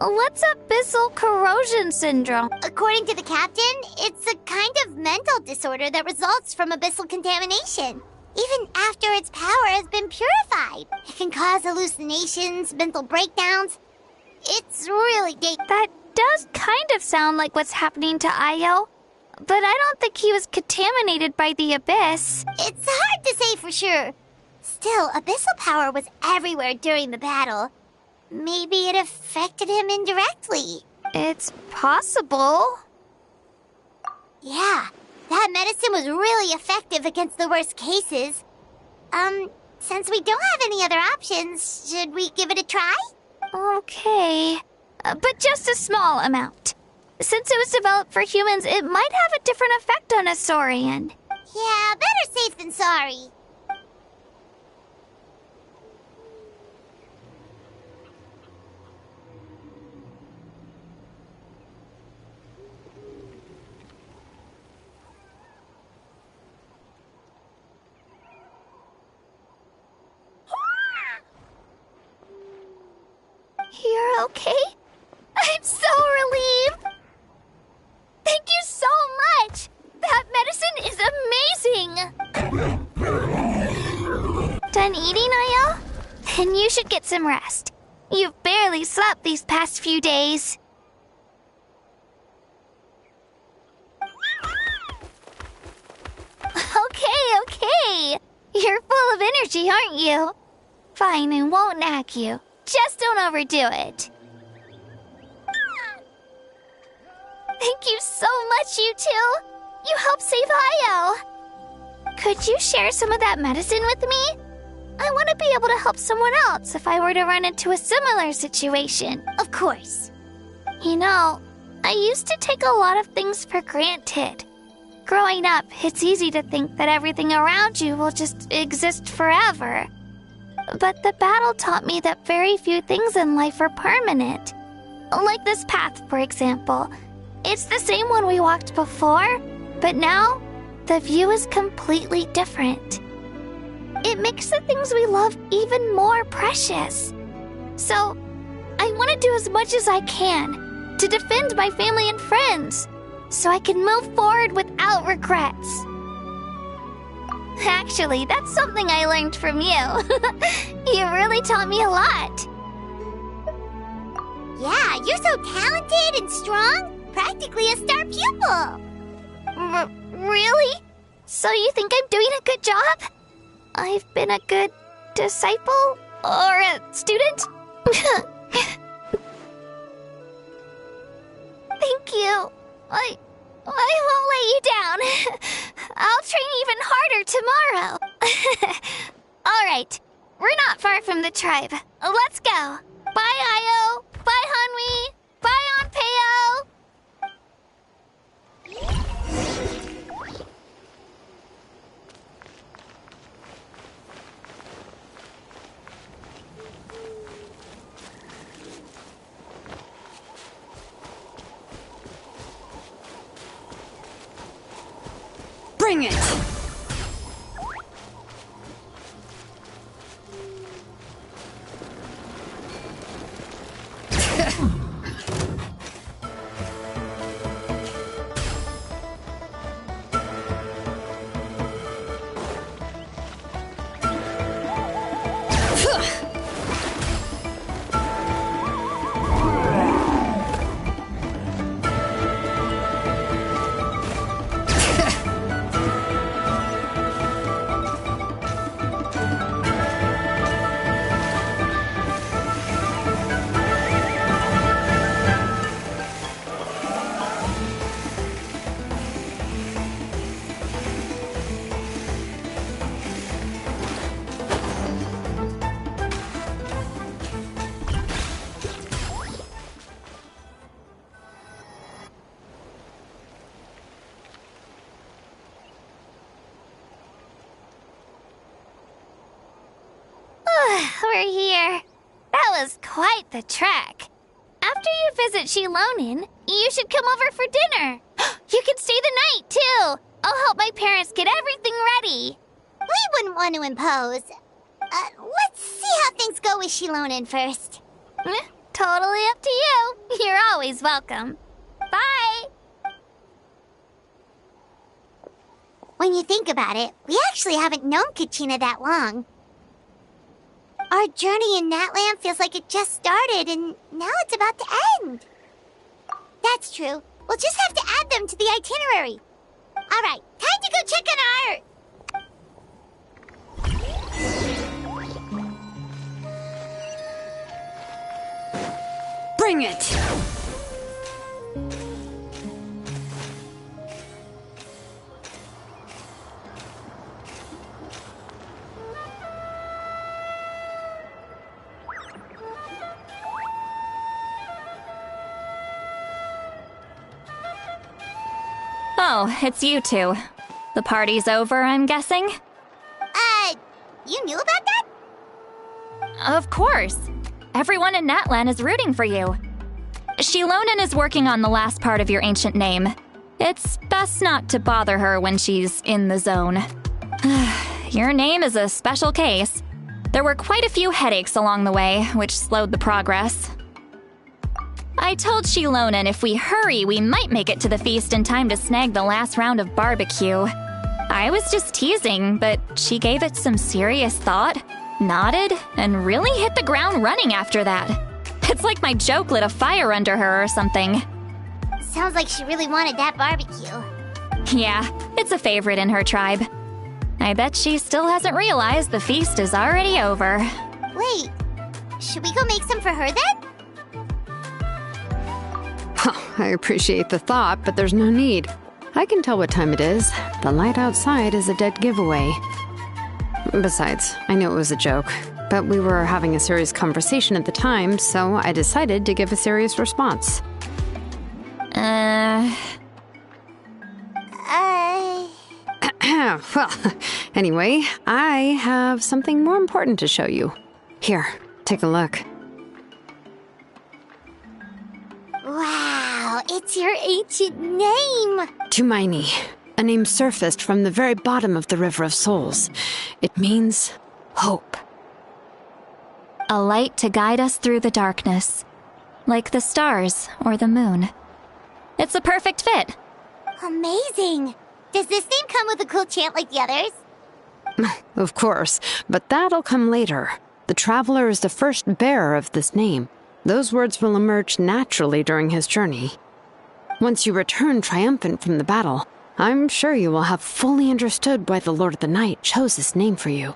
What's abyssal corrosion syndrome? According to the captain, it's a kind of mental disorder that results from abyssal contamination. Even after its power has been purified, it can cause hallucinations, mental breakdowns. It's really That does kind of sound like what's happening to Io. But I don't think he was contaminated by the Abyss. It's hard to say for sure. Still, abyssal power was everywhere during the battle. Maybe it affected him indirectly. It's possible. Yeah, that medicine was really effective against the worst cases. Since we don't have any other options, should we give it a try? Okay. But just a small amount. Since it was developed for humans, it might have a different effect on a Saurian. Yeah, better safe than sorry. You're okay? I'm so relieved! Thank you so much! That medicine is amazing! Done eating, Io? Then you should get some rest. You've barely slept these past few days. Okay. You're full of energy, aren't you? Fine, I won't nag you. Just don't overdo it. Thank you so much, you two. You helped save Io. Could you share some of that medicine with me? I want to be able to help someone else if I were to run into a similar situation. Of course. You know, I used to take a lot of things for granted. Growing up, it's easy to think that everything around you will just exist forever. But the battle taught me that very few things in life are permanent. Like this path, for example. It's the same one we walked before, but now the view is completely different. It makes the things we love even more precious. So, I want to do as much as I can to defend my family and friends, so I can move forward without regrets. Actually, that's something I learned from you. You really taught me a lot. Yeah, you're so talented and strong. Practically a star pupil. Really? So you think I'm doing a good job? I've been a good disciple? Or a student? Thank you. I won't let you down. I'll train even harder tomorrow. All right. We're not far from the tribe. Let's go. Bye, Io. Bye, Hanwi. Bye, Onpeo. Bring it! We're here. That was quite the trek. After you visit Shilonin, you should come over for dinner. You can stay the night, too. I'll help my parents get everything ready. We wouldn't want to impose. Let's see how things go with Shilonin first. Totally up to you. You're always welcome. Bye. When When you think about it, we actually haven't known Kachina that long. Our journey in Natland feels like it just started, and now it's about to end. That's true. We'll just have to add them to the itinerary. Alright, time to go check on our Earth. Bring it! Oh, it's you two. The party's over, I'm guessing? You knew about that? Of course. Everyone in Natlan is rooting for you. Shilonen is working on the last part of your ancient name. It's best not to bother her when she's in the zone. Your name is a special case. There were quite a few headaches along the way, which slowed the progress. I told Shilonen if we hurry, we might make it to the feast in time to snag the last round of barbecue. I was just teasing, but she gave it some serious thought, nodded, and really hit the ground running after that. It's like my joke lit a fire under her or something. Sounds like she really wanted that barbecue. Yeah, it's a favorite in her tribe. I bet she still hasn't realized the feast is already over. Wait, should we go make some for her then? I appreciate the thought, but there's no need. I can tell what time it is. The light outside is a dead giveaway. Besides, I knew it was a joke, but we were having a serious conversation at the time, so I decided to give a serious response. Well, anyway, I have something more important to show you. Here, take a look. Wow, it's your ancient name! Tumaini, a name surfaced from the very bottom of the River of Souls. It means hope. A light to guide us through the darkness, like the stars or the moon. It's a perfect fit. Amazing! Does this name come with a cool chant like the others? Of course, but that'll come later. The Traveler is the first bearer of this name. Those words will emerge naturally during his journey. Once you return triumphant from the battle, I'm sure you will have fully understood why the Lord of the Night chose this name for you.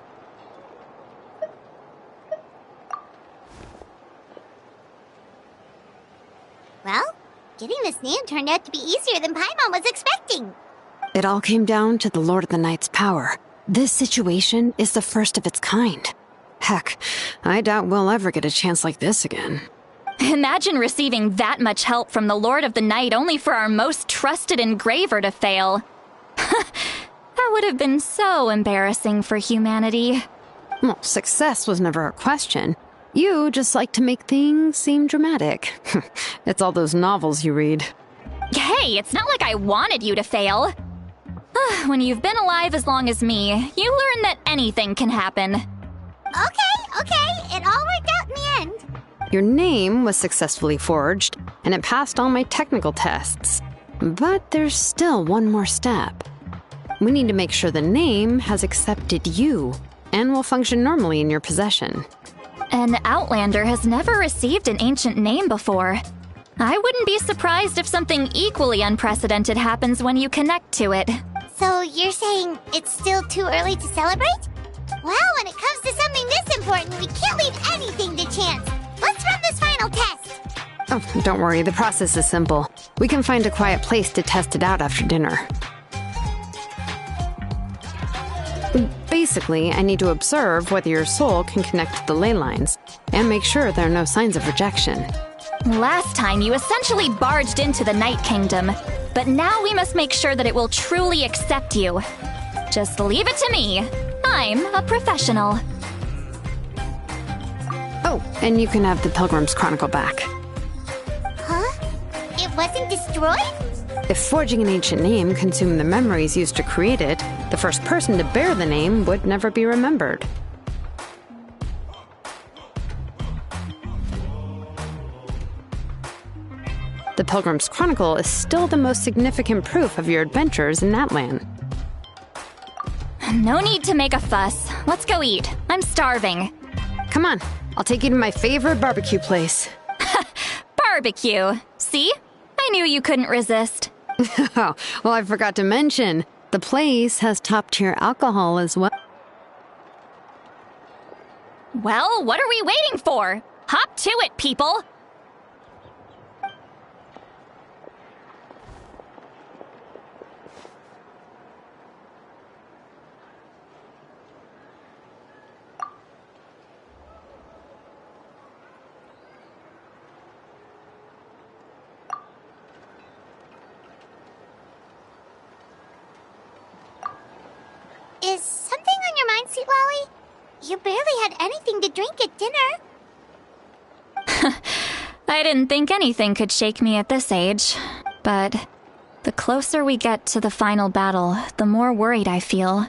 Well, getting this name turned out to be easier than Paimon was expecting. It all came down to the Lord of the Night's power. This situation is the first of its kind. Heck, I doubt we'll ever get a chance like this again. Imagine receiving that much help from the Lord of the Night only for our most trusted engraver to fail. That would have been so embarrassing for humanity. Well, success was never a question. You just like to make things seem dramatic. It's all those novels you read. Hey, it's not like I wanted you to fail. When you've been alive as long as me, you learn that anything can happen. Okay, it all worked out in the end. Your name was successfully forged, and it passed all my technical tests. But there's still one more step. We need to make sure the name has accepted you, and will function normally in your possession. An Outlander has never received an ancient name before. I wouldn't be surprised if something equally unprecedented happens when you connect to it. So you're saying it's still too early to celebrate? Well, when it comes to something this important, we can't leave anything to chance. Let's run this final test. Oh, don't worry, the process is simple. We can find a quiet place to test it out after dinner. Basically, I need to observe whether your soul can connect to the ley lines, and make sure there are no signs of rejection. Last time, you essentially barged into the Night Kingdom, but now we must make sure that it will truly accept you. Just leave it to me. I'm a professional. Oh, and you can have the Pilgrim's Chronicle back. Huh? It wasn't destroyed? If forging an ancient name consumed the memories used to create it, the first person to bear the name would never be remembered. The Pilgrim's Chronicle is still the most significant proof of your adventures in Natlan. No need to make a fuss. Let's go eat. I'm starving. Come on, I'll take you to my favorite barbecue place. Barbecue. See? I knew you couldn't resist. Oh, well, I forgot to mention, the place has top-tier alcohol as well. Well, what are we waiting for? Hop to it, people! Is something on your mind, Sweet Lolly? You barely had anything to drink at dinner. I didn't think anything could shake me at this age. But the closer we get to the final battle, the more worried I feel.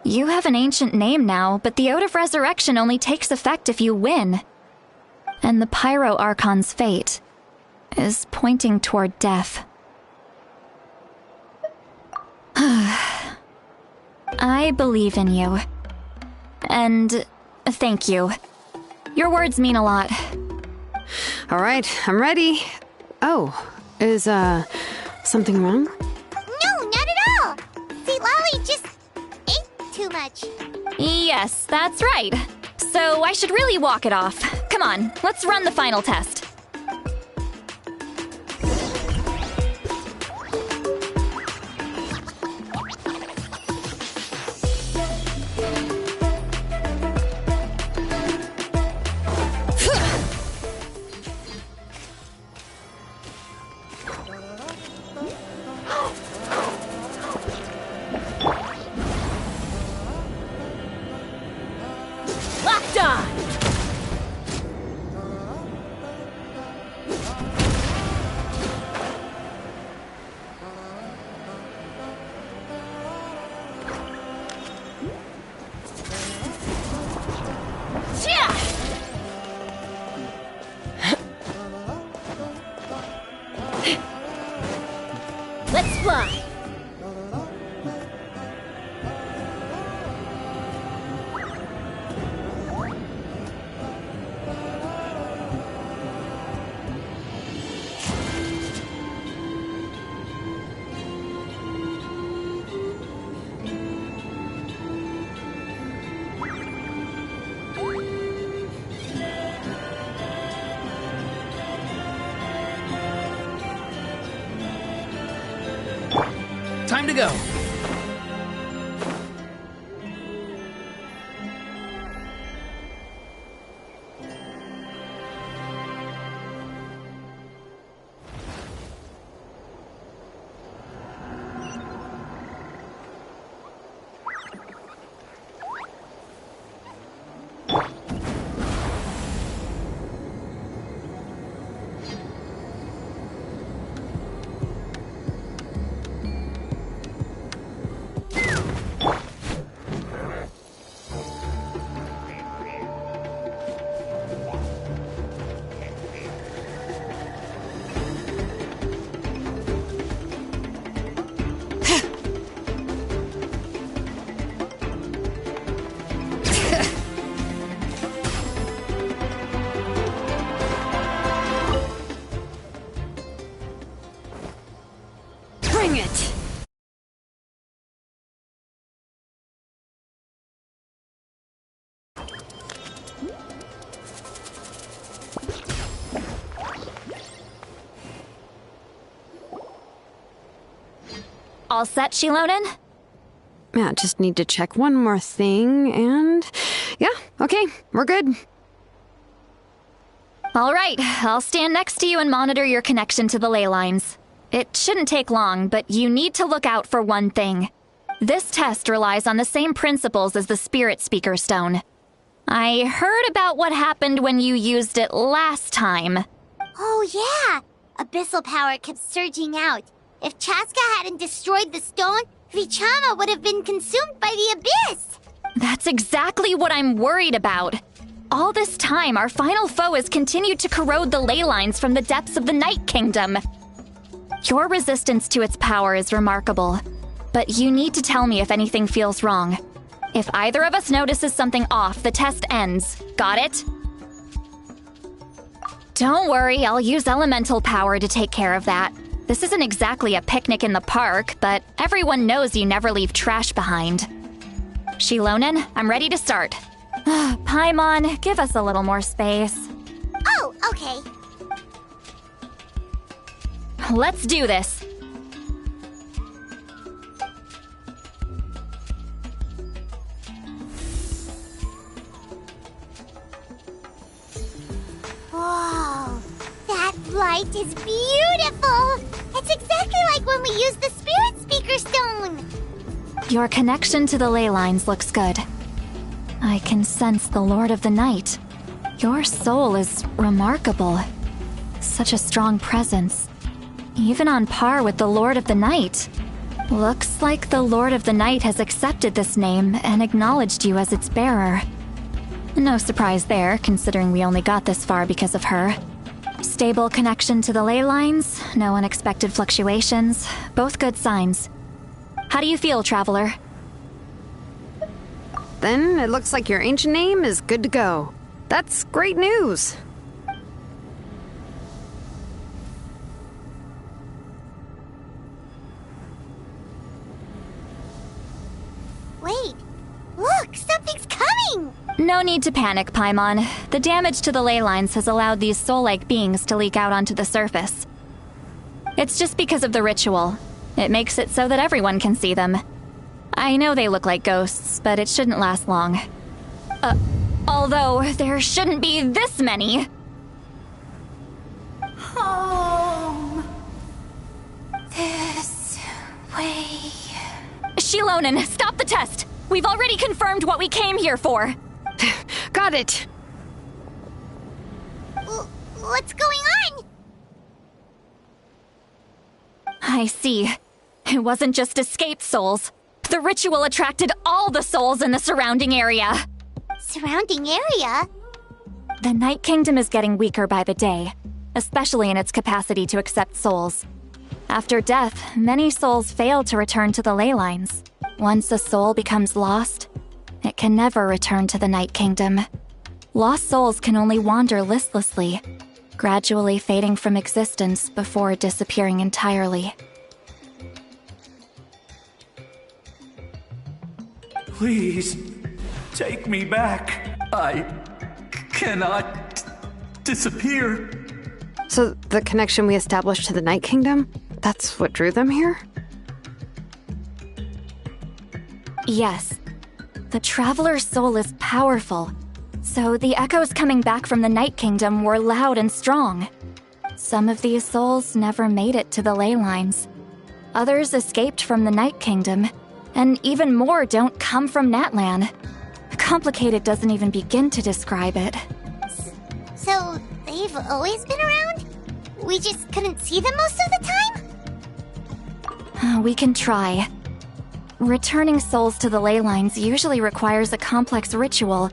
You have an ancient name now, but the Oath of Resurrection only takes effect if you win. And the Pyro Archon's fate is pointing toward death. I believe in you. And thank you. Your words mean a lot. All right, I'm ready. Oh, is, something wrong? No, not at all. Sweet Lolly just ate too much. Yes, that's right. So I should really walk it off. Come on, let's run the final test. Let's fly! Time to go. Bring it! All set, Shilonen? Yeah, just need to check one more thing, and... yeah, okay, we're good. All right, I'll stand next to you and monitor your connection to the ley lines. It shouldn't take long, but you need to look out for one thing. This test relies on the same principles as the Spirit Speaker Stone. I heard about what happened when you used it last time. Oh yeah! Abyssal power kept surging out. If Chaska hadn't destroyed the stone, Vichama would have been consumed by the abyss! That's exactly what I'm worried about. All this time, our final foe has continued to corrode the ley lines from the depths of the Night Kingdom. Your resistance to its power is remarkable. but you need to tell me if anything feels wrong. If either of us notices something off, the test ends. Got it? Don't worry, I'll use elemental power to take care of that. This isn't exactly a picnic in the park, but everyone knows you never leave trash behind. Shilonen, I'm ready to start. Paimon, give us a little more space. Oh, okay. Let's do this. Whoa, that light is beautiful! It's exactly like when we used the Spirit Speaker Stone! Your connection to the ley lines looks good. I can sense the Lord of the Night. Your soul is remarkable. Such a strong presence. Even on par with the Lord of the Night. Looks like the Lord of the Night has accepted this name and acknowledged you as its bearer. No surprise there, considering we only got this far because of her. Stable connection to the ley lines, no unexpected fluctuations, both good signs. How do you feel, Traveler? Then it looks like your ancient name is good to go. That's great news. Wait, look, something's coming! No need to panic, Paimon. The damage to the ley lines has allowed these soul-like beings to leak out onto the surface. It's just because of the ritual. It makes it so that everyone can see them. I know they look like ghosts, but it shouldn't last long. Although there shouldn't be this many. Home. This way. Shilonen, stop the test! We've already confirmed what we came here for. Got it. What's going on? I see. It wasn't just escaped souls. The ritual attracted all the souls in the surrounding area. Surrounding area? The Night Kingdom is getting weaker by the day, especially in its capacity to accept souls. After death, many souls fail to return to the ley lines. Once a soul becomes lost, it can never return to the Night Kingdom. Lost souls can only wander listlessly, gradually fading from existence before disappearing entirely. Please, take me back. I cannot disappear. So the connection we established to the Night Kingdom, that's what drew them here? Yes. The Traveler's soul is powerful, so the echoes coming back from the Night Kingdom were loud and strong. Some of these souls never made it to the ley lines. Others escaped from the Night Kingdom, and even more don't come from Natlan. Complicated doesn't even begin to describe it. So, they've always been around? We just couldn't see them most of the time? We can try. Returning souls to the ley lines usually requires a complex ritual,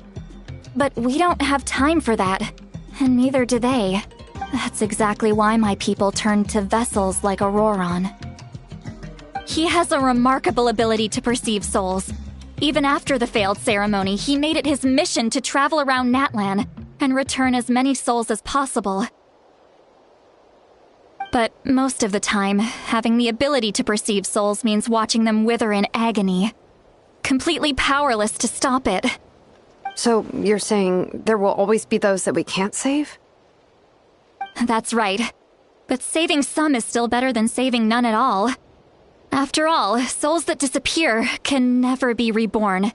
but we don't have time for that, and neither do they. That's exactly why my people turned to vessels like Auroron. He has a remarkable ability to perceive souls. Even after the failed ceremony, he made it his mission to travel around Natlan and return as many souls as possible. But most of the time, having the ability to perceive souls means watching them wither in agony. Completely powerless to stop it. So you're saying there will always be those that we can't save? That's right. But saving some is still better than saving none at all. After all, souls that disappear can never be reborn.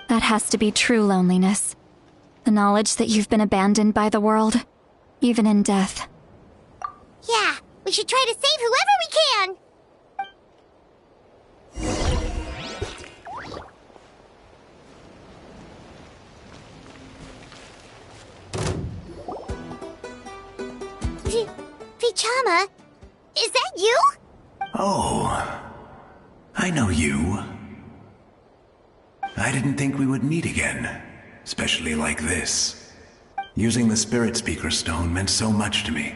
That has to be true loneliness. The knowledge that you've been abandoned by the world, even in death. Yeah, we should try to save whoever we can! Vichama, is that you? Oh, I know you. I didn't think we would meet again, especially like this. Using the Spirit Speaker Stone meant so much to me.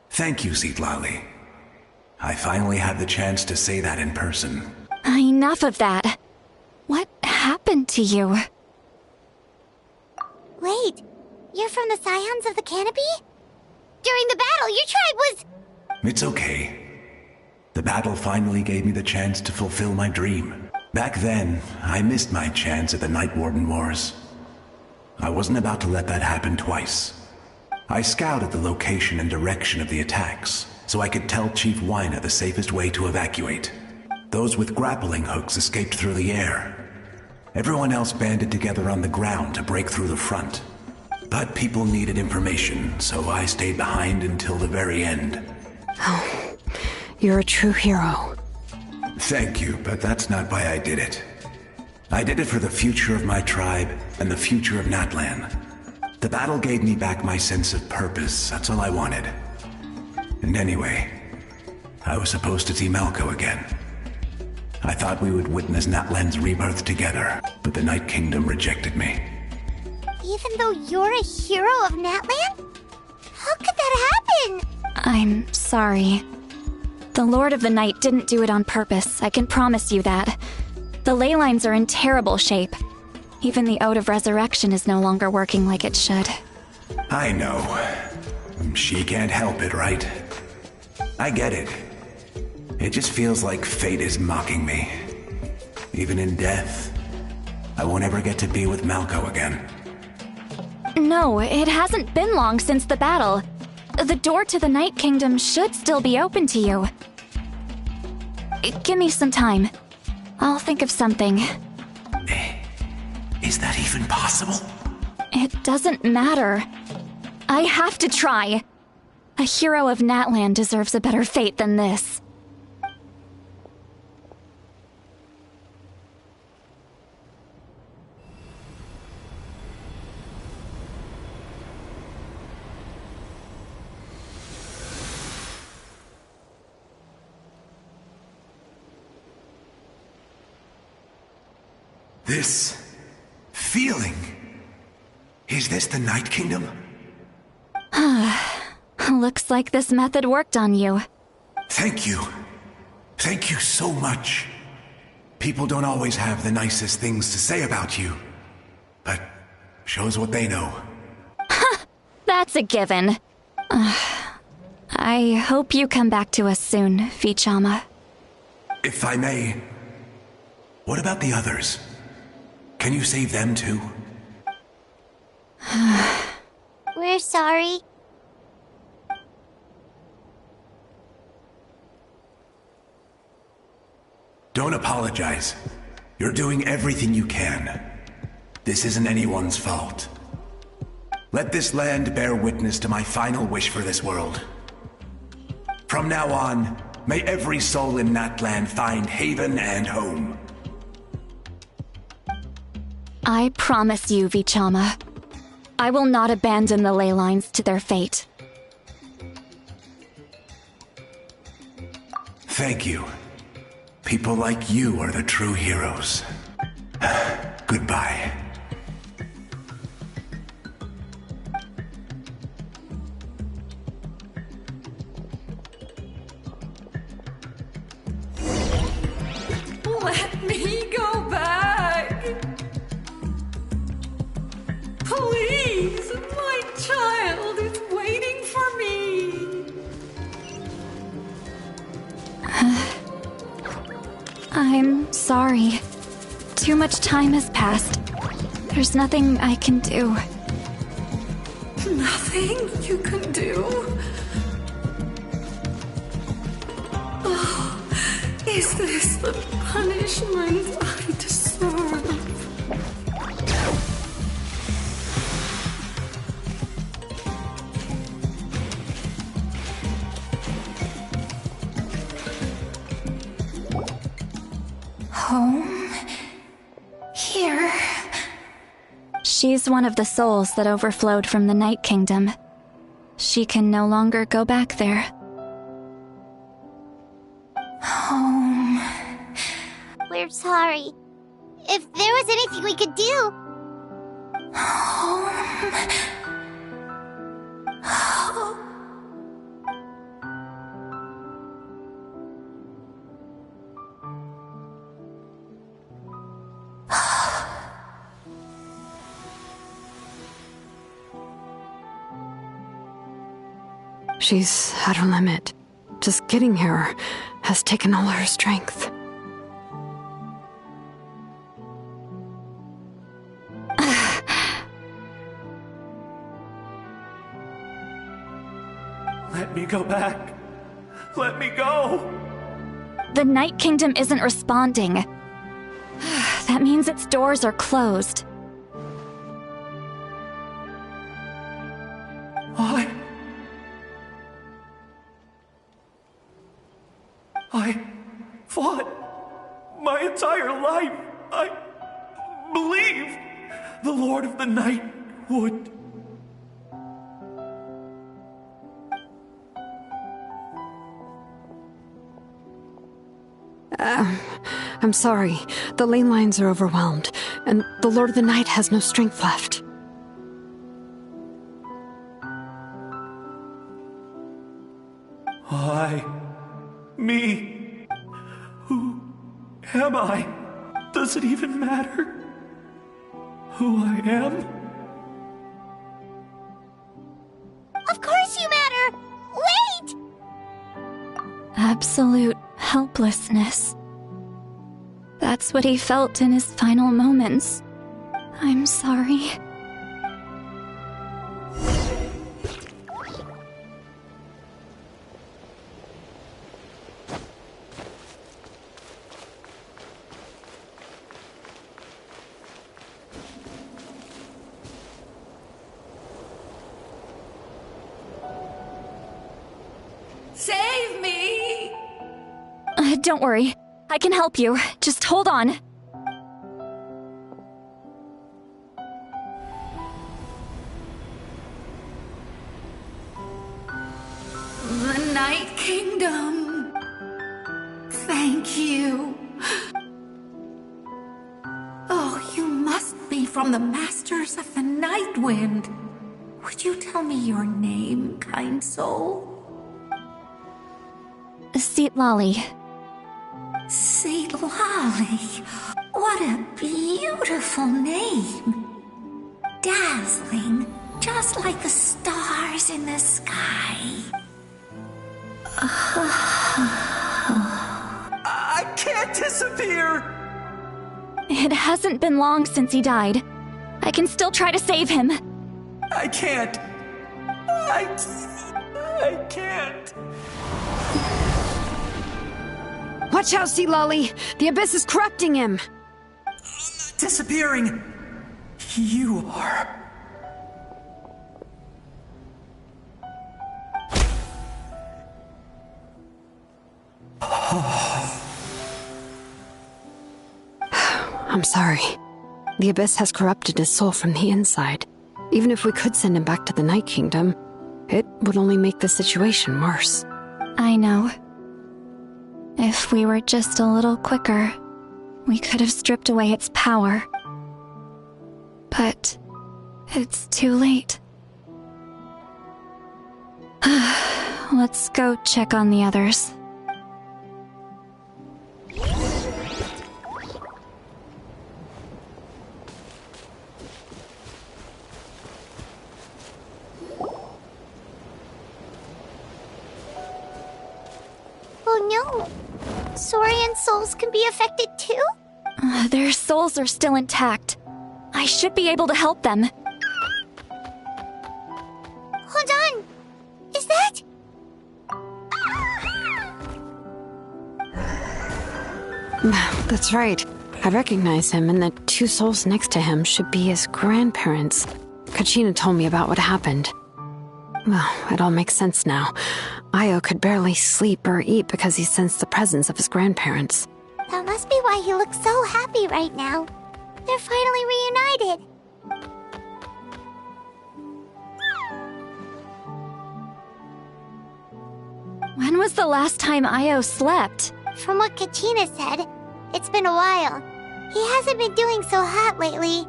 Thank you, Citlali. I finally had the chance to say that in person. Enough of that. What happened to you? Wait, you're from the Scions of the Canopy? During the battle, your tribe was... It's okay. The battle finally gave me the chance to fulfill my dream. Back then, I missed my chance at the Night Warden Wars. I wasn't about to let that happen twice. I scouted the location and direction of the attacks, so I could tell Chief Wyna the safest way to evacuate. Those with grappling hooks escaped through the air. Everyone else banded together on the ground to break through the front. But people needed information, so I stayed behind until the very end. Oh, you're a true hero. Thank you, but that's not why I did it. I did it for the future of my tribe and the future of Natlan. The battle gave me back my sense of purpose, that's all I wanted. And anyway, I was supposed to see Malco again. I thought we would witness Natlan's rebirth together, but the Night Kingdom rejected me. Even though you're a hero of Natlan? How could that happen? I'm sorry. The Lord of the Night didn't do it on purpose, I can promise you that. The ley lines are in terrible shape. Even the Ode of Resurrection is no longer working like it should. I know. She can't help it, right? I get it. It just feels like fate is mocking me. Even in death, I won't ever get to be with Malco again. No, it hasn't been long since the battle. The door to the Night Kingdom should still be open to you. Give me some time. I'll think of something. Is that even possible? It doesn't matter. I have to try. A hero of Natlan deserves a better fate than this. This feeling. Is this the Night Kingdom? Looks like this method worked on you. Thank you. Thank you so much. People don't always have the nicest things to say about you, but shows what they know. That's a given. I hope you come back to us soon, Vichama. If I may, what about the others? Can you save them too? We're sorry. Don't apologize. You're doing everything you can. This isn't anyone's fault. Let this land bear witness to my final wish for this world. From now on, may every soul in Natlan find haven and home. I promise you, Vichama. I will not abandon the ley lines to their fate. Thank you. People like you are the true heroes. Goodbye. Let me go back. Please, my child is waiting for me. I'm sorry. Too much time has passed. There's nothing I can do. Nothing you can do? Oh, is this the punishment I deserve? Home? Here? She's one of the souls that overflowed from the Night Kingdom. She can no longer go back there. Home. We're sorry. If there was anything we could do... Home. She's at her limit. Just getting here has taken all her strength. Let me go back. Let me go. The Night Kingdom isn't responding. That means its doors are closed. I fought my entire life. I believed the Lord of the Night would. I'm sorry. The lane lines are overwhelmed, and the Lord of the Night has no strength left. Me. Who am I? Does it even matter who I am? Of course you matter! Wait! Absolute helplessness. That's what he felt in his final moments. I'm sorry. Save me! Don't worry. I can help you. Just hold on. The Night Kingdom. Thank you. Oh, you must be from the Masters of the Night Wind. Would you tell me your name, kind soul? Seat Lolly. Seat Lolly. What a beautiful name. Dazzling, just like the stars in the sky. I can't disappear! It hasn't been long since he died. I can still try to save him. I can't. I can't. Watch out, Sea Lolly! The Abyss is corrupting him! Disappearing. You are. I'm sorry. The Abyss has corrupted his soul from the inside. Even if we could send him back to the Night Kingdom, it would only make the situation worse. I know. If we were just a little quicker, we could have stripped away its power. But it's too late. Let's go check on the others. Oh no! Saurian souls can be affected too? Their souls are still intact. I should be able to help them. Hold on! Is that... That's right. I recognize him, and the two souls next to him should be his grandparents. Kachina told me about what happened. Well, it all makes sense now. Io could barely sleep or eat because he sensed the presence of his grandparents. That must be why he looks so happy right now. They're finally reunited. When was the last time Io slept? From what Kachina said, it's been a while. He hasn't been doing so hot lately.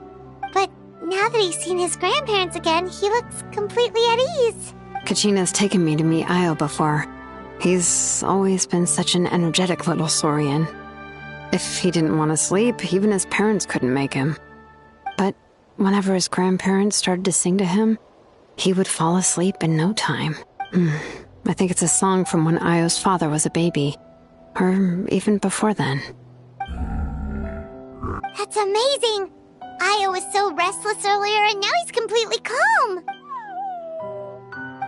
But now that he's seen his grandparents again, he looks completely at ease. Kachina's taken me to meet Io before. He's always been such an energetic little Saurian. If he didn't want to sleep, even his parents couldn't make him. But whenever his grandparents started to sing to him, he would fall asleep in no time. I think it's a song from when Io's father was a baby. Or even before then. That's amazing! Io was so restless earlier and now he's completely calm!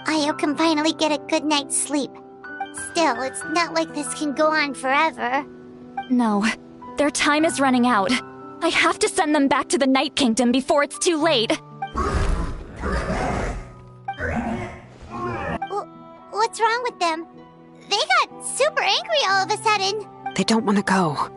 Io can finally get a good night's sleep. Still, it's not like this can go on forever. No, their time is running out. I have to send them back to the Night Kingdom before it's too late. What's wrong with them? They got super angry all of a sudden. They don't want to go.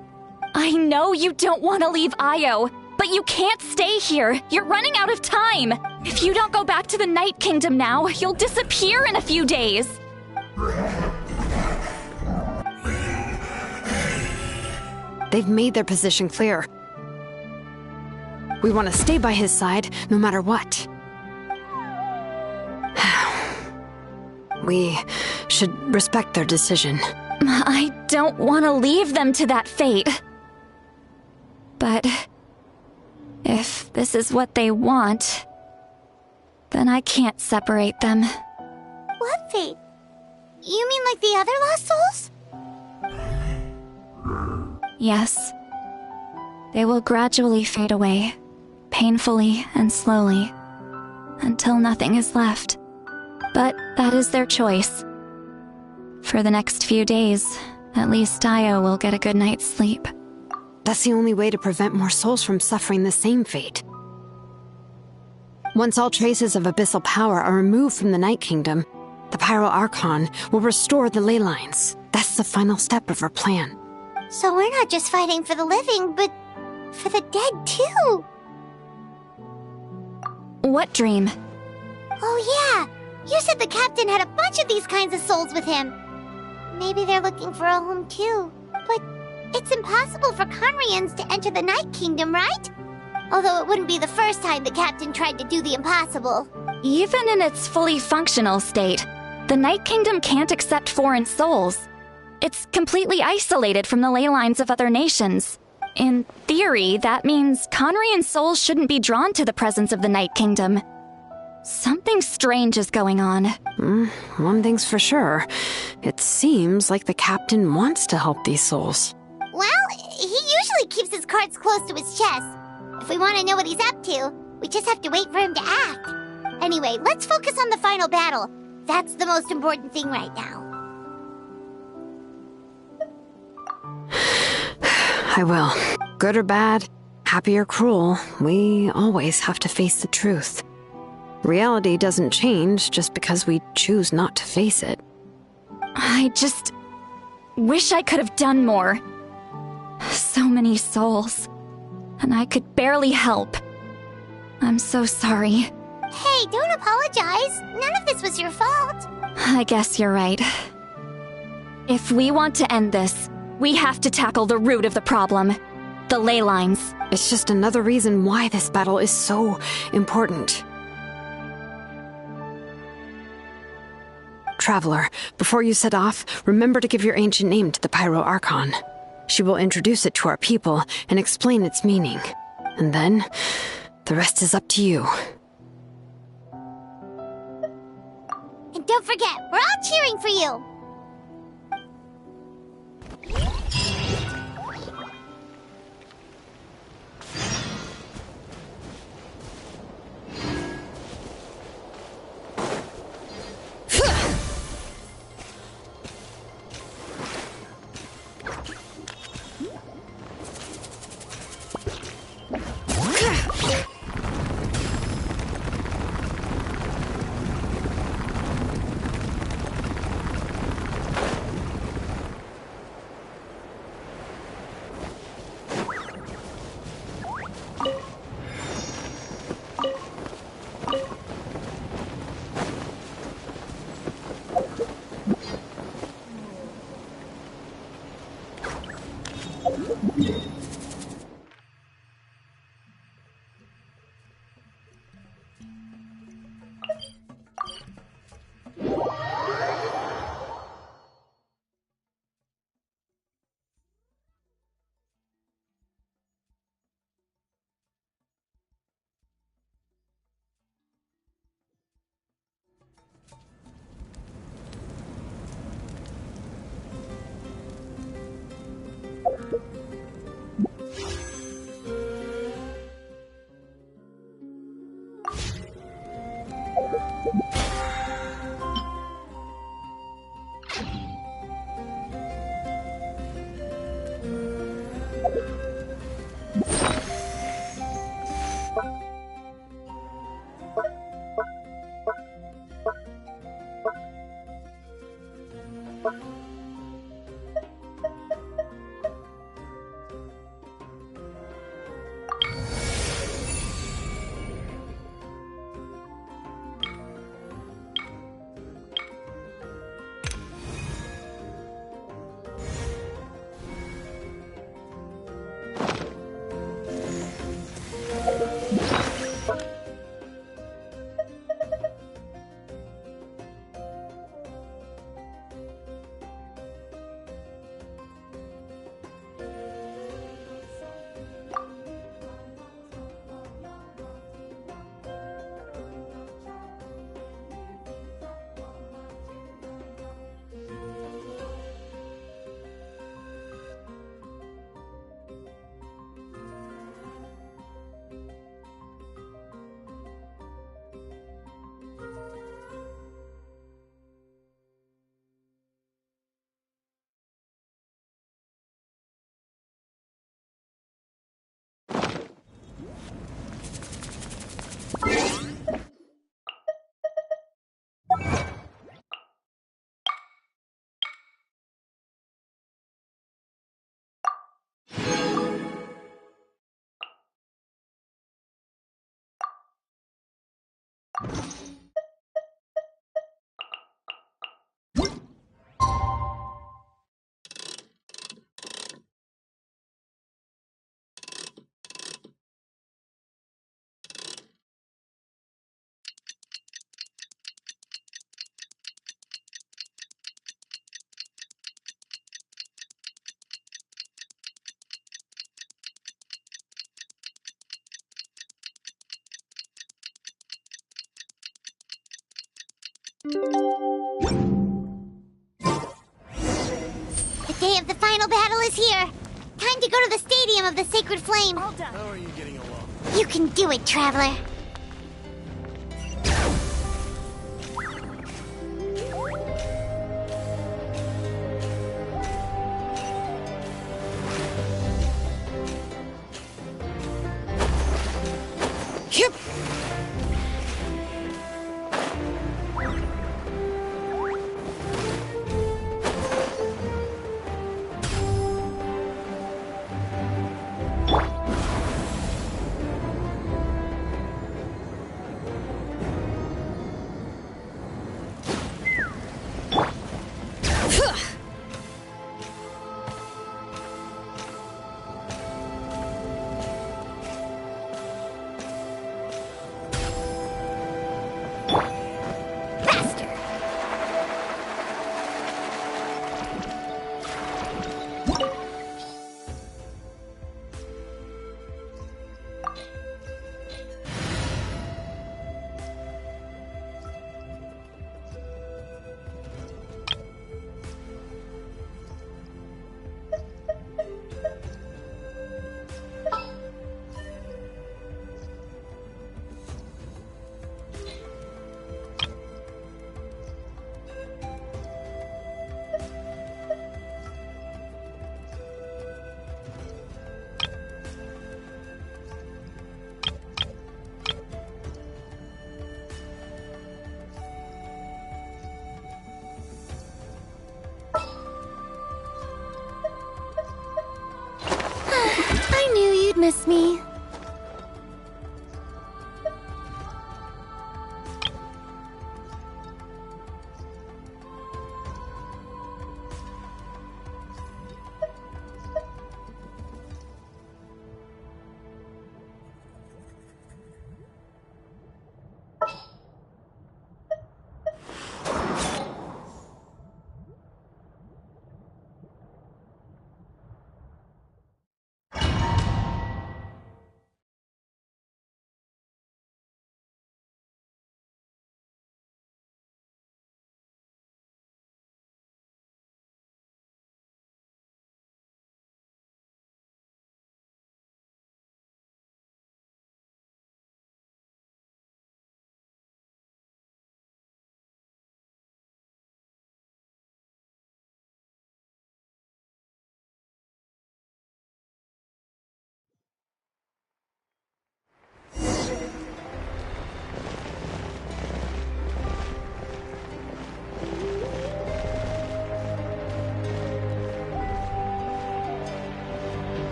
I know you don't want to leave Io, but you can't stay here. You're running out of time. If you don't go back to the Night Kingdom now, you'll disappear in a few days. They've made their position clear. We want to stay by his side, no matter what. We should respect their decision. I don't want to leave them to that fate. But if this is what they want, then I can't separate them. What fate? You mean like the other lost souls? Yes. They will gradually fade away, painfully and slowly, until nothing is left. But that is their choice. For the next few days, at least Io will get a good night's sleep. That's the only way to prevent more souls from suffering the same fate. Once all traces of abyssal power are removed from the Night Kingdom, the Pyro Archon will restore the ley lines. That's the final step of our plan. So we're not just fighting for the living, but for the dead too. What dream? Oh yeah! You said the captain had a bunch of these kinds of souls with him. Maybe they're looking for a home too. But it's impossible for Conrians to enter the Night Kingdom, right? Although it wouldn't be the first time the captain tried to do the impossible. Even in its fully functional state, the Night Kingdom can't accept foreign souls. It's completely isolated from the ley lines of other nations. In theory, that means Conrian souls shouldn't be drawn to the presence of the Night Kingdom. Something strange is going on. One thing's for sure. It seems like the captain wants to help these souls. Well, he usually keeps his cards close to his chest. If we want to know what he's up to, we just have to wait for him to act. Anyway, let's focus on the final battle. That's the most important thing right now. I will. Good or bad, happy or cruel, we always have to face the truth. Reality doesn't change just because we choose not to face it. I just wish I could have done more. So many souls, and I could barely help. I'm so sorry. Hey, don't apologize. None of this was your fault. I guess you're right. If we want to end this, we have to tackle the root of the problem. The ley lines. It's just another reason why this battle is so important. Traveler, before you set off, remember to give your ancient name to the Pyro Archon. She will introduce it to our people and explain its meaning. And then, the rest is up to you. And don't forget, we're all cheering for you! The day of the final battle is here. Time to go to the Stadium of the Sacred Flame. How are you getting along? You can do it, Traveler. Yep. I knew you'd miss me.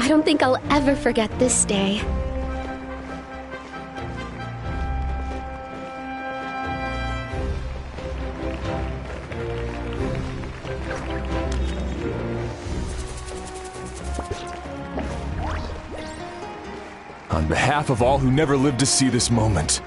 don't think I'll ever forget this day. On behalf of all who never lived to see this moment.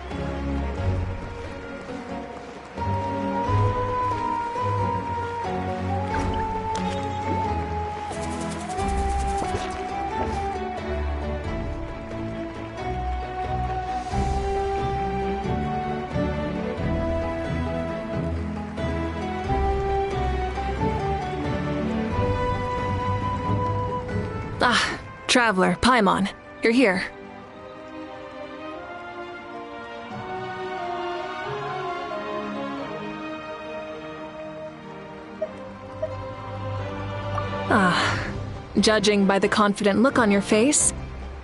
Ah, Traveler, Paimon, you're here. Ah, judging by the confident look on your face,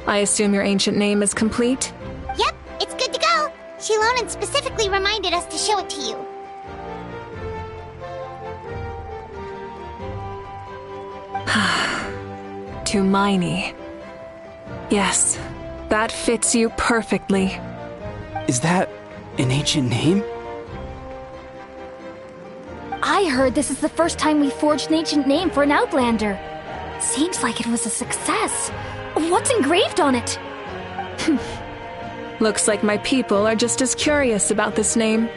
I assume your ancient name is complete? Yep, it's good to go. Shilonen specifically reminded us to show it to you. Tumaini. Yes, that fits you perfectly. Is that an ancient name? I heard this is the first time we forged an ancient name for an Outlander. Seems like it was a success. What's engraved on it? Looks like my people are just as curious about this name.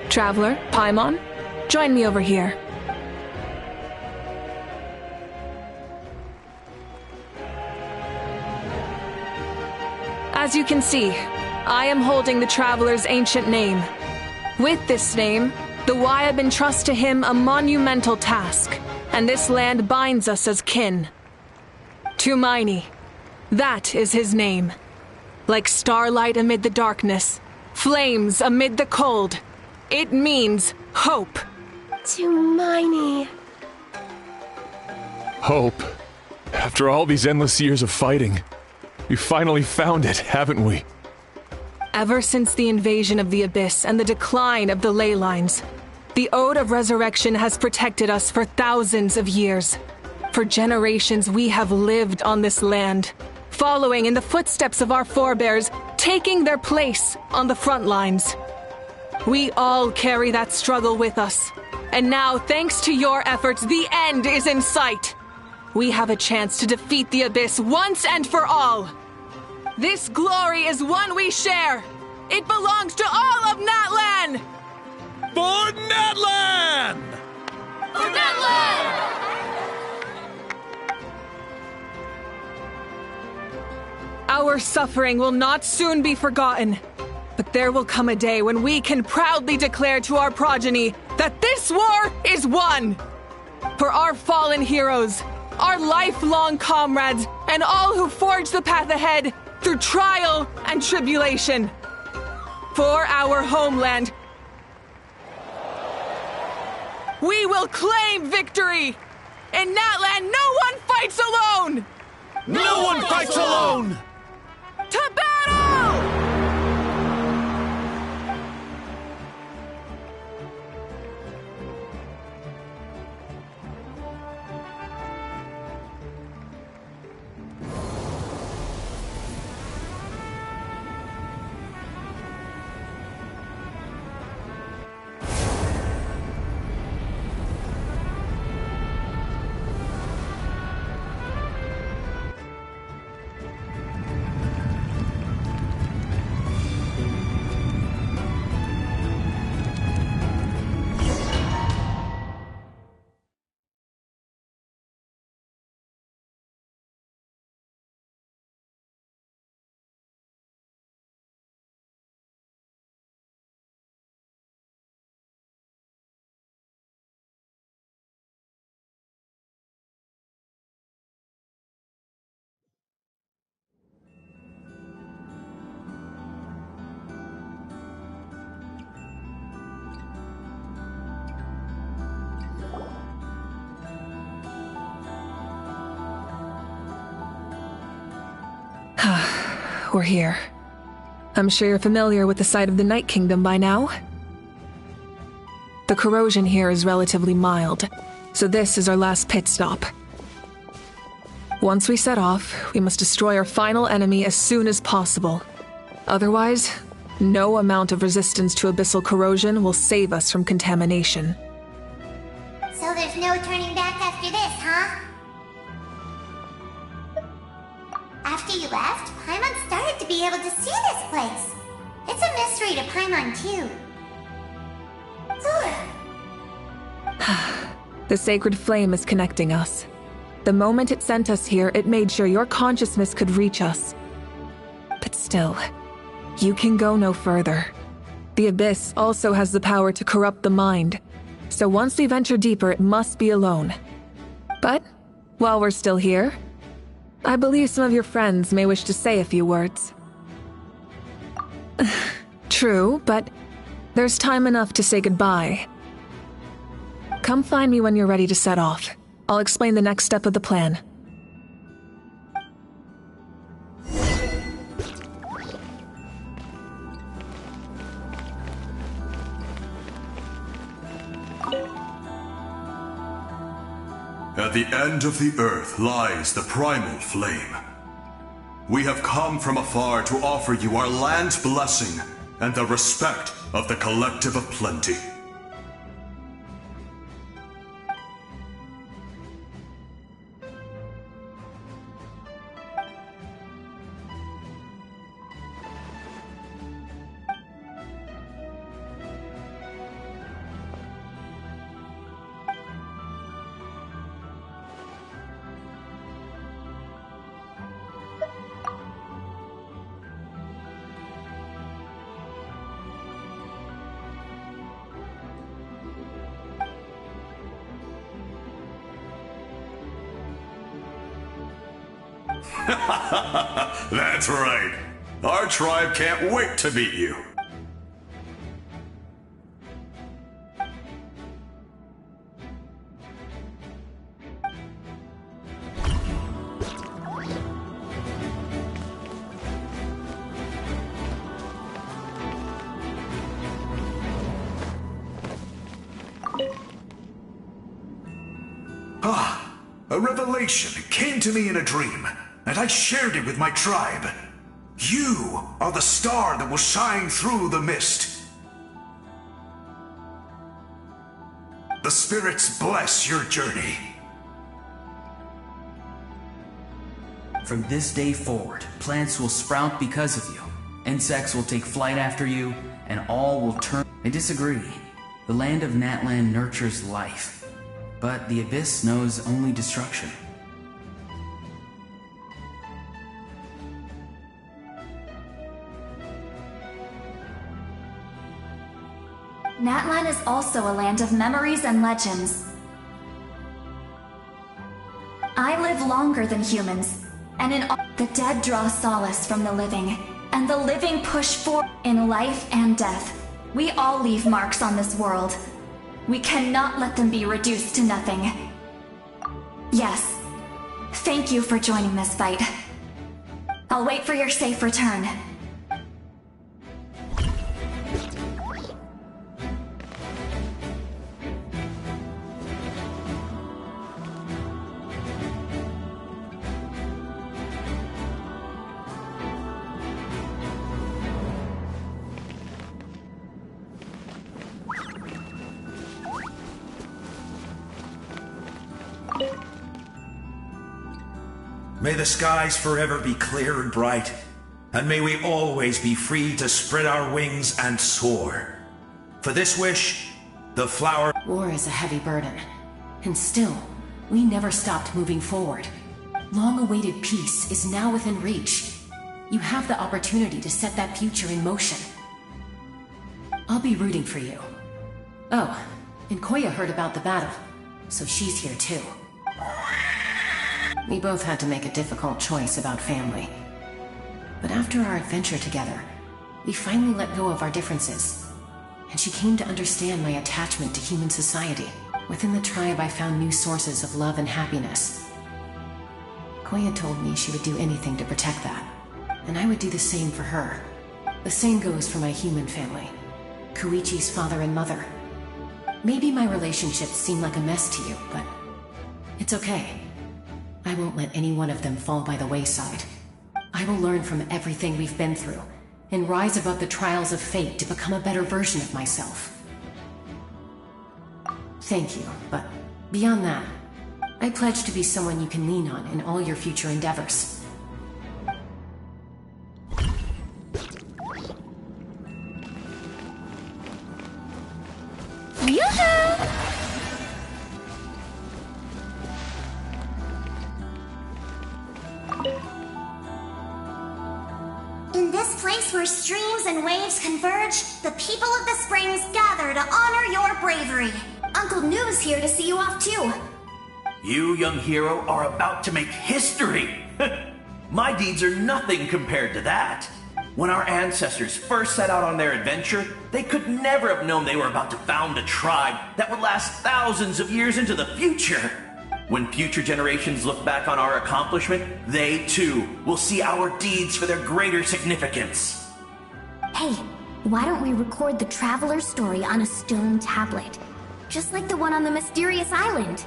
Traveler, Paimon, join me over here. As you can see, I am holding the Traveler's ancient name. With this name, the Wayab entrust to him a monumental task, and this land binds us as kin. Tumaini, that is his name. Like starlight amid the darkness, flames amid the cold, it means hope. Tumaini. Hope. After all these endless years of fighting, we finally found it, haven't we? Ever since the invasion of the Abyss and the decline of the ley lines, the Ode of Resurrection has protected us for thousands of years. For generations we have lived on this land, following in the footsteps of our forebears, taking their place on the front lines. We all carry that struggle with us, and now, thanks to your efforts, the end is in sight. We have a chance to defeat the Abyss once and for all. This glory is one we share. It belongs to all of Natlan! For Natlan! For Natlan! Our suffering will not soon be forgotten, but there will come a day when we can proudly declare to our progeny that this war is won! For our fallen heroes, our lifelong comrades, and all who forge the path ahead through trial and tribulation. For our homeland, we will claim victory! In Natlan, no one fights alone! No one fights alone! To battle! We're here. I'm sure you're familiar with the site of the Night Kingdom by now. The corrosion here is relatively mild, so this is our last pit stop. Once we set off, we must destroy our final enemy as soon as possible. Otherwise, no amount of resistance to abyssal corrosion will save us from contamination. So there's no turning back after this, huh? After you left, Paimon started to be able to see this place. It's a mystery to Paimon, too. The sacred flame is connecting us. The moment it sent us here, it made sure your consciousness could reach us. But still, you can go no further. The Abyss also has the power to corrupt the mind, so once we venture deeper, it must be alone. But, while we're still here, I believe some of your friends may wish to say a few words. True, but there's time enough to say goodbye. Come find me when you're ready to set off. I'll explain the next step of the plan. At the end of the earth lies the primal flame. We have come from afar to offer you our land's blessing and the respect of the Collective of Plenty. That's right. Our tribe can't wait to meet you. A revelation came to me in a dream, and I shared it with my tribe. You are the star that will shine through the mist. The spirits bless your journey. From this day forward, plants will sprout because of you. Insects will take flight after you, and all will turn... I disagree. The land of Natlan nurtures life. But the Abyss knows only destruction. Natlan is also a land of memories and legends. I live longer than humans, and in all the dead draw solace from the living, and the living push forward in life and death. We all leave marks on this world. We cannot let them be reduced to nothing. Yes, thank you for joining this fight. I'll wait for your safe return. May the skies forever be clear and bright, and may we always be free to spread our wings and soar. For this wish, the flower... War is a heavy burden, and still, we never stopped moving forward. Long-awaited peace is now within reach. You have the opportunity to set that future in motion. I'll be rooting for you. Oh, and Koya heard about the battle, so she's here too. We both had to make a difficult choice about family. But after our adventure together, we finally let go of our differences. And she came to understand my attachment to human society. Within the tribe, I found new sources of love and happiness. Koya told me she would do anything to protect that. And I would do the same for her. The same goes for my human family. Koichi's father and mother. Maybe my relationships seem like a mess to you, but it's okay. I won't let any one of them fall by the wayside. I will learn from everything we've been through, and rise above the trials of fate to become a better version of myself. Thank you, but beyond that, I pledge to be someone you can lean on in all your future endeavors. In this place where streams and waves converge, the people of the springs gather to honor your bravery. Uncle Noo's here to see you off too. You, young hero, are about to make history! My deeds are nothing compared to that. When our ancestors first set out on their adventure, they could never have known they were about to found a tribe that would last thousands of years into the future. When future generations look back on our accomplishment, they too will see our deeds for their greater significance. Hey, why don't we record the traveler's story on a stone tablet? Just like the one on the mysterious island.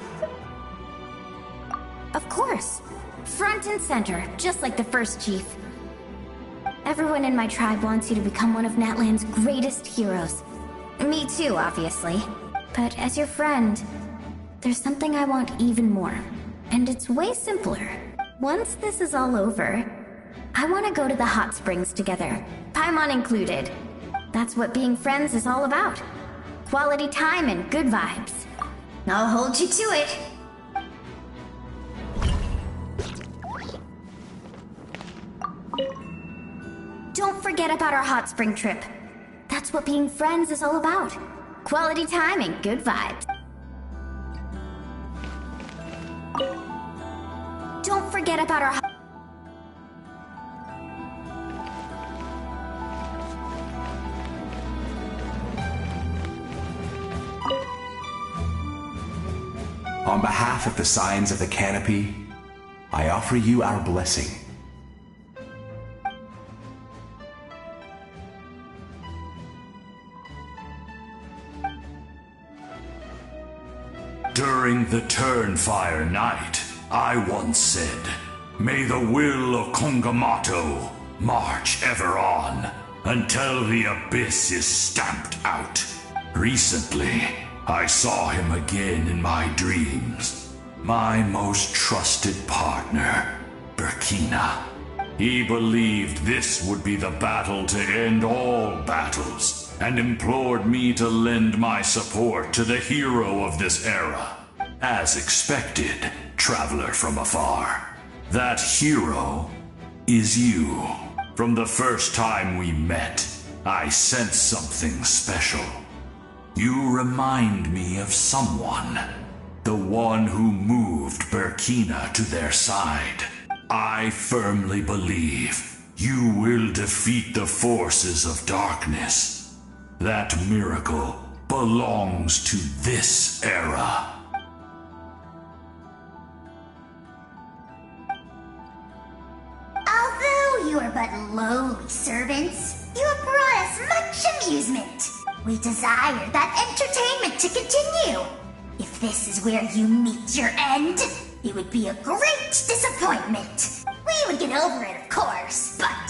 Of course. Front and center, just like the first chief. Everyone in my tribe wants you to become one of Natlan's greatest heroes. Me too, obviously. But as your friend, there's something I want even more. And it's way simpler. Once this is all over, I want to go to the hot springs together. Paimon included. That's what being friends is all about. Quality time and good vibes. I'll hold you to it. Don't forget about our hot spring trip. That's what being friends is all about. Quality time and good vibes. Don't forget about our On behalf of the Scions of the Canopy, I offer you our blessing. During the Turnfire Night, I once said, "May the will of Kongamato march ever on until the abyss is stamped out." Recently, I saw him again in my dreams. My most trusted partner, Burkina. He believed this would be the battle to end all battles, and implored me to lend my support to the hero of this era. As expected, traveler from afar. That hero is you. From the first time we met, I sensed something special. You remind me of someone. The one who moved Burkina to their side. I firmly believe you will defeat the forces of darkness. That miracle belongs to this era. Although you are but lowly servants, you have brought us much amusement. We desire that entertainment to continue. If this is where you meet your end, it would be a great disappointment. We would get over it, of course, but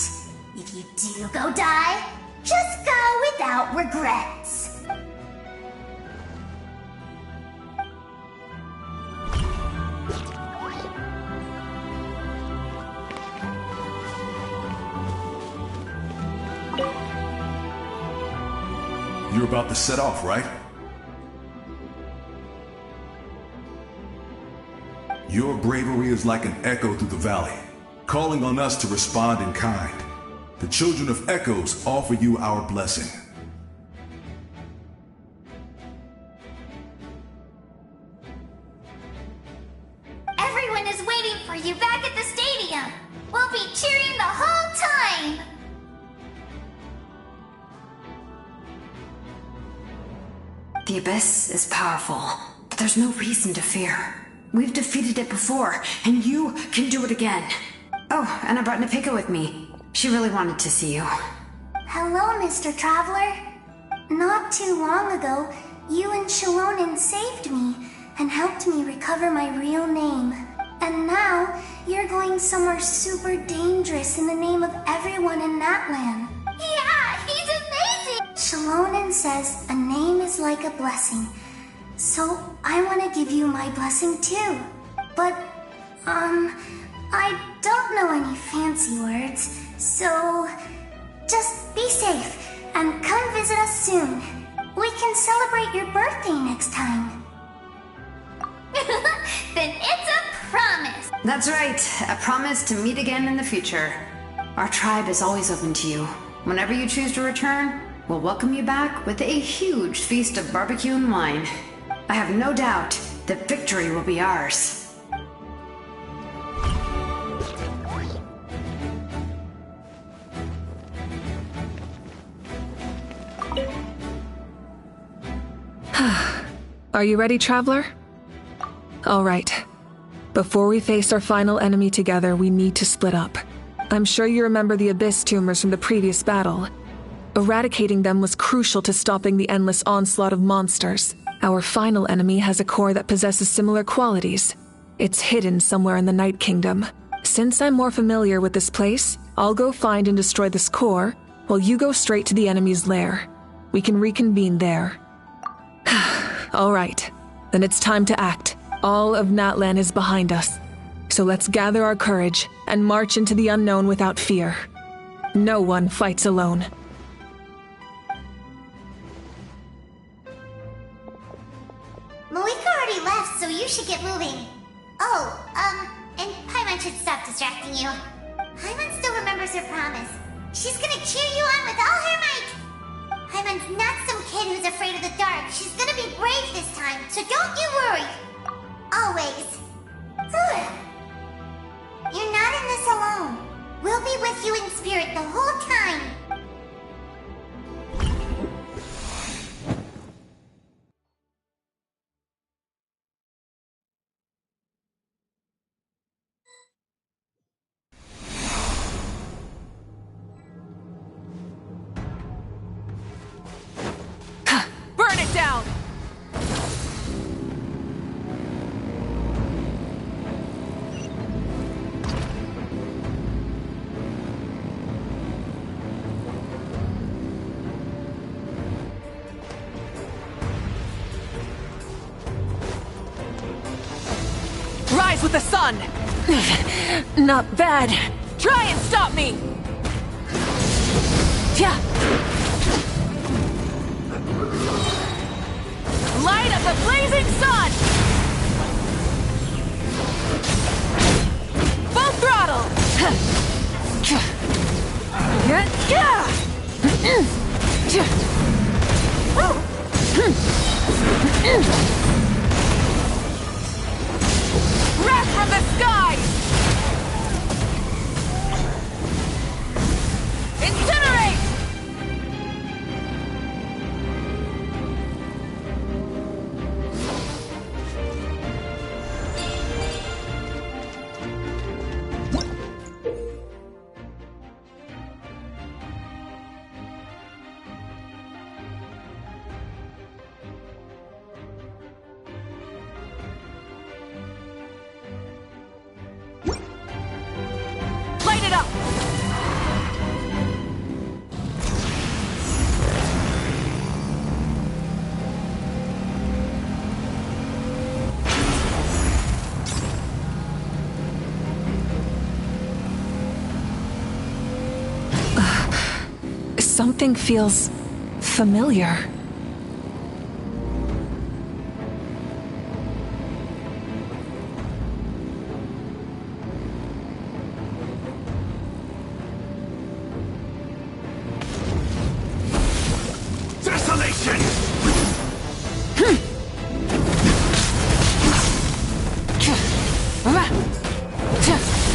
if you do go die, just go without regrets. You're about to set off, right? Your bravery is like an echo through the valley, calling on us to respond in kind. The children of Echoes offer you our blessing. Everyone is waiting for you back at the stadium. We'll be cheering the whole time. The Abyss is powerful, but there's no reason to fear. We've defeated it before, and you can do it again. Oh, and I brought Napika with me. She really wanted to see you. Hello, Mr. Traveler. Not too long ago, you and Shalonen saved me and helped me recover my real name. And now, you're going somewhere super dangerous in the name of everyone in Natlan. Yeah, he's amazing! Shalonen says a name is like a blessing. So, I want to give you my blessing too. But, I don't know any fancy words, so just be safe and come visit us soon. We can celebrate your birthday next time. Then it's a promise! That's right, a promise to meet again in the future. Our tribe is always open to you. Whenever you choose to return, we'll welcome you back with a huge feast of barbecue and wine. I have no doubt that victory will be ours. Are you ready, Traveler? All right. Before we face our final enemy together, we need to split up. I'm sure you remember the Abyss tumors from the previous battle. Eradicating them was crucial to stopping the endless onslaught of monsters. Our final enemy has a core that possesses similar qualities. It's hidden somewhere in the Night Kingdom. Since I'm more familiar with this place, I'll go find and destroy this core, while you go straight to the enemy's lair. We can reconvene there. All right, then it's time to act. All of Natlan is behind us. So let's gather our courage and march into the unknown without fear. No one fights alone. Malika already left, so you should get moving. Oh, and Paimon should stop distracting you. Paimon still remembers her promise. She's gonna cheer you on with all her might. Paimon's not some kid who's afraid of the dark. She's gonna be brave this time, so don't you worry. Always. You're not in this alone. We'll be with you in spirit the whole time. Burn it down! Rise with the sun! Not bad. Try and stop me! Yeah. Light of the blazing sun! Full throttle! Wrath from the sky! Incinerate! Light it up! Something feels familiar. Desolation!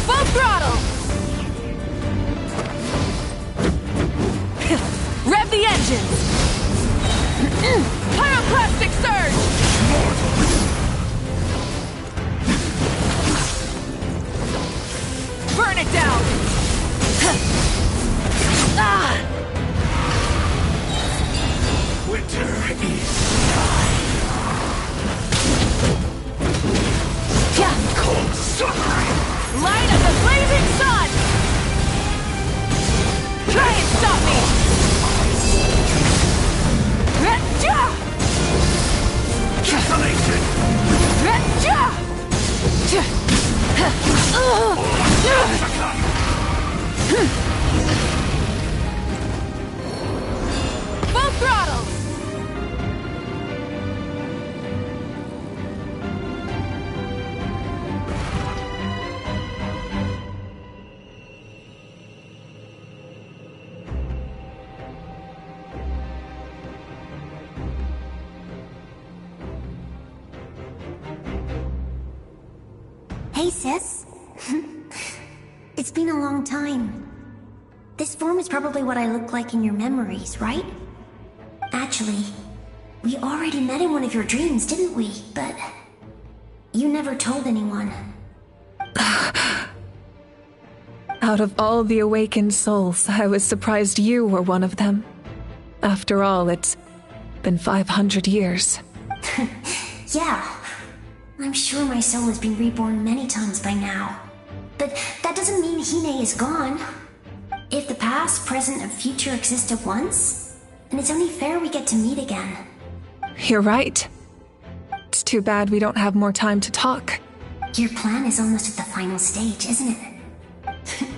Full throttle! Rev the engines! Pyroclastic surge! Burn it down! Winter Hey, sis. It's been a long time. This form is probably what I look like in your memories, right? Actually, we already met in one of your dreams, didn't we? But you never told anyone. Out of all the awakened souls, I was surprised you were one of them. After all, it's been 500 years. Yeah. I'm sure my soul has been reborn many times by now. But that doesn't mean Hine is gone. If the past, present, and future exist at once, then it's only fair we get to meet again. You're right. It's too bad we don't have more time to talk. Your plan is almost at the final stage, isn't it?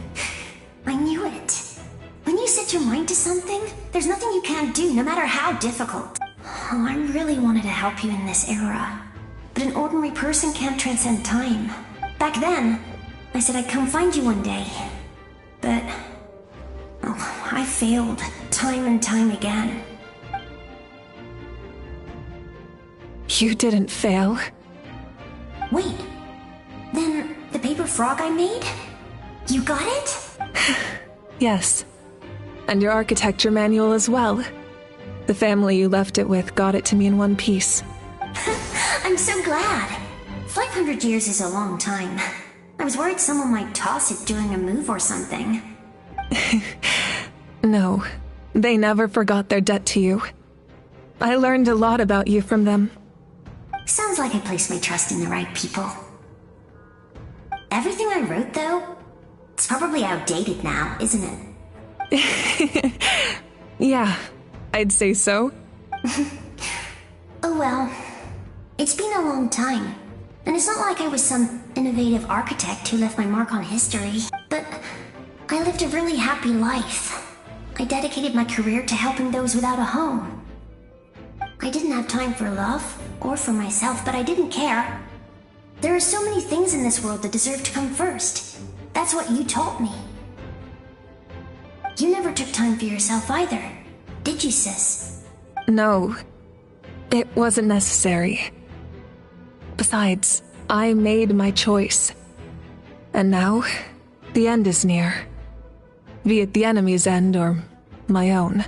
I knew it. When you set your mind to something, there's nothing you can't do, no matter how difficult. Oh, I really wanted to help you in this era. But an ordinary person can't transcend time. Back then, I said I'd come find you one day. But I failed, time and time again. You didn't fail. Wait, then the paper frog I made? You got it? Yes. And your architecture manual as well. The family you left it with got it to me in one piece. I'm so glad. 500 years is a long time. I was worried someone might toss it during a move or something. No, they never forgot their debt to you. I learned a lot about you from them. Sounds like I placed my trust in the right people. Everything I wrote, though, it's probably outdated now, isn't it? Yeah, I'd say so. Oh well. It's been a long time. And it's not like I was some innovative architect who left my mark on history. But I lived a really happy life. I dedicated my career to helping those without a home. I didn't have time for love, or for myself, but I didn't care. There are so many things in this world that deserve to come first. That's what you taught me. You never took time for yourself either, did you, sis? No, it wasn't necessary. Besides, I made my choice. And now, the end is near. Be it the enemy's end or my own.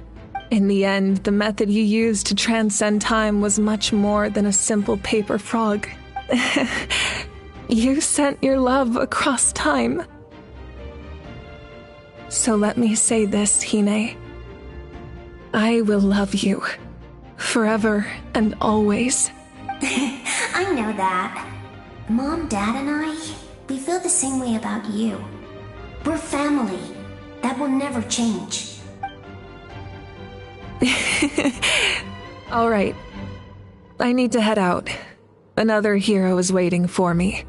In the end, the method you used to transcend time was much more than a simple paper frog. You sent your love across time. So let me say this, Hine. I will love you. Forever and always. I know that. Mom, Dad, and I, we feel the same way about you. We're family. That will never change. All right. I need to head out. Another hero is waiting for me.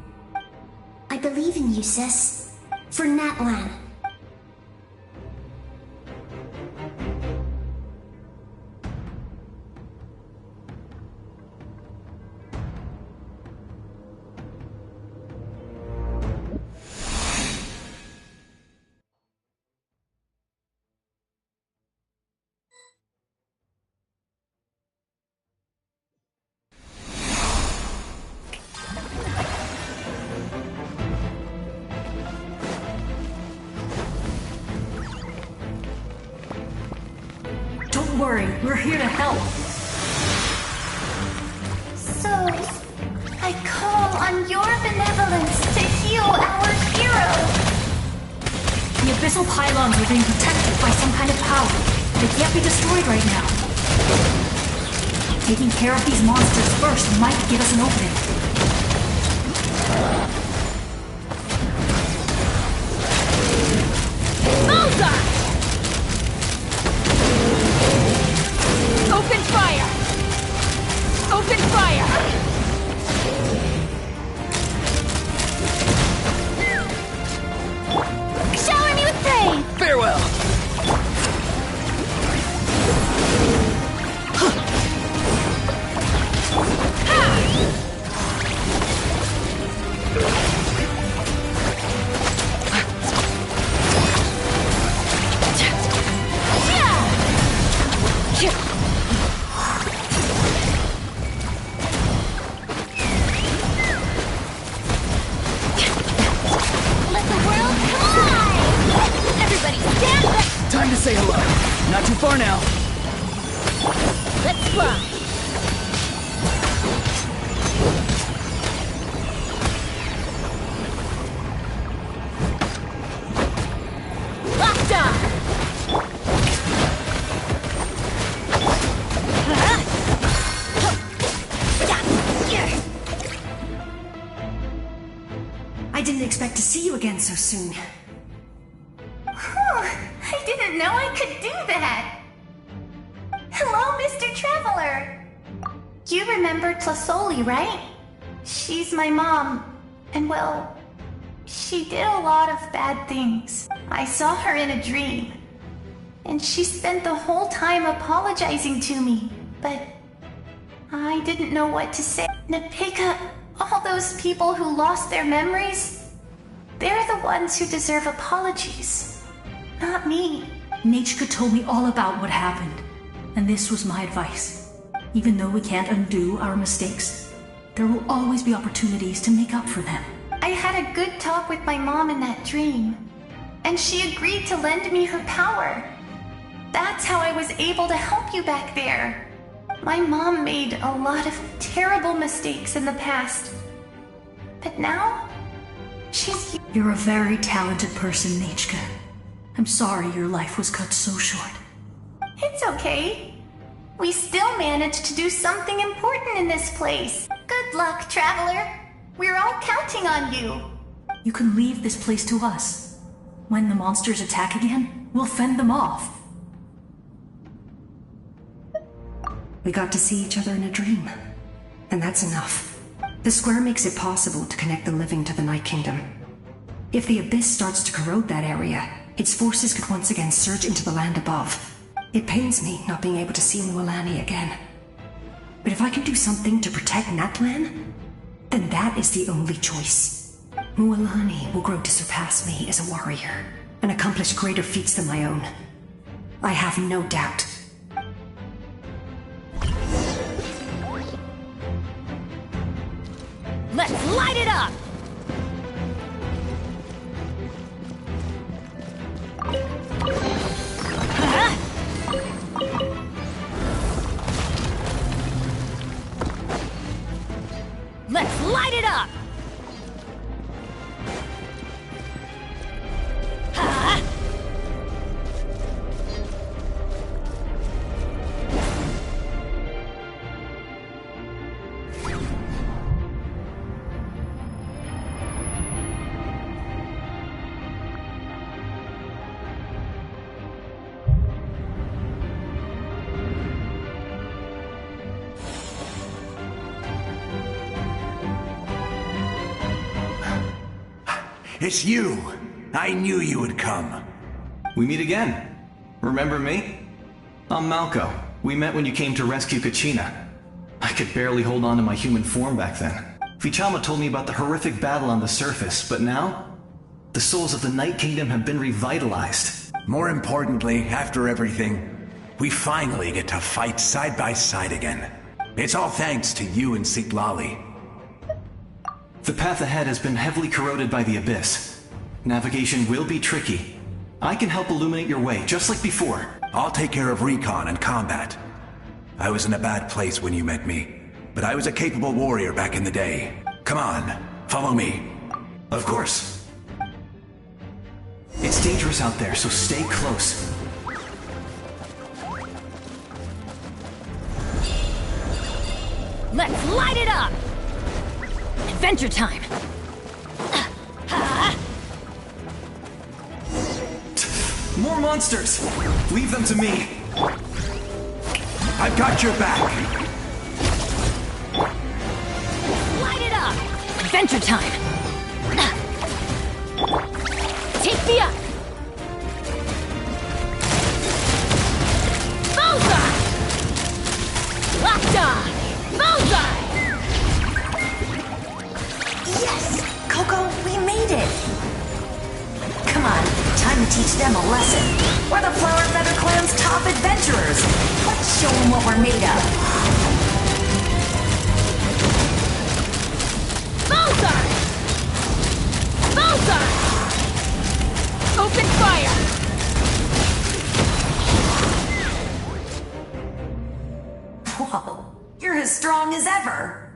I believe in you, sis. For Natlan. Don't worry, we're here to help. So, I call on your benevolence to heal our hero. The abyssal pylons are being protected by some kind of power. They can't be destroyed right now. Taking care of these monsters first might give us an opening. Bullseye! Open fire! Open fire! Shower me with praise! Farewell! Time to say hello. Not too far now. Let's fly. Locked on. I didn't expect to see you again so soon. I didn't know I could do that! Hello, Mr. Traveler! You remember Tlasoli, right? She's my mom, and well, she did a lot of bad things. I saw her in a dream, and she spent the whole time apologizing to me, but I didn't know what to say. Napika, all those people who lost their memories, they're the ones who deserve apologies. Not me. Nachika told me all about what happened, and this was my advice. Even though we can't undo our mistakes, there will always be opportunities to make up for them. I had a good talk with my mom in that dream, and she agreed to lend me her power. That's how I was able to help you back there. My mom made a lot of terrible mistakes in the past, but now, she's... You're a very talented person, Nachika. I'm sorry your life was cut so short. It's okay. We still managed to do something important in this place. Good luck, Traveler. We're all counting on you. You can leave this place to us. When the monsters attack again, we'll fend them off. We got to see each other in a dream, and that's enough. The square makes it possible to connect the living to the Night Kingdom. If the Abyss starts to corrode that area, its forces could once again surge into the land above. It pains me not being able to see Mualani again. But if I can do something to protect Natlan, then that is the only choice. Mualani will grow to surpass me as a warrior, and accomplish greater feats than my own. I have no doubt. Let's light it up! Let's light it up! It's you! I knew you would come. We meet again. Remember me? I'm Malco. We met when you came to rescue Kachina. I could barely hold on to my human form back then. Vichama told me about the horrific battle on the surface, but now, the souls of the Night Kingdom have been revitalized. More importantly, after everything, we finally get to fight side by side again. It's all thanks to you and Siglali. The path ahead has been heavily corroded by the Abyss. Navigation will be tricky. I can help illuminate your way, just like before. I'll take care of recon and combat. I was in a bad place when you met me, but I was a capable warrior back in the day. Come on, follow me. Of course. It's dangerous out there, so stay close. Let's light it up! Adventure time! More monsters! Leave them to me! I've got your back! Light it up! Adventure time! Take me up! Bullseye! Locked on! Bullseye! Yes! Coco, we made it! Come on, time to teach them a lesson. We're the Flower Feather Clan's top adventurers. Let's show them what we're made of. Bullseye! Bullseye! Open fire! Whoa, you're as strong as ever.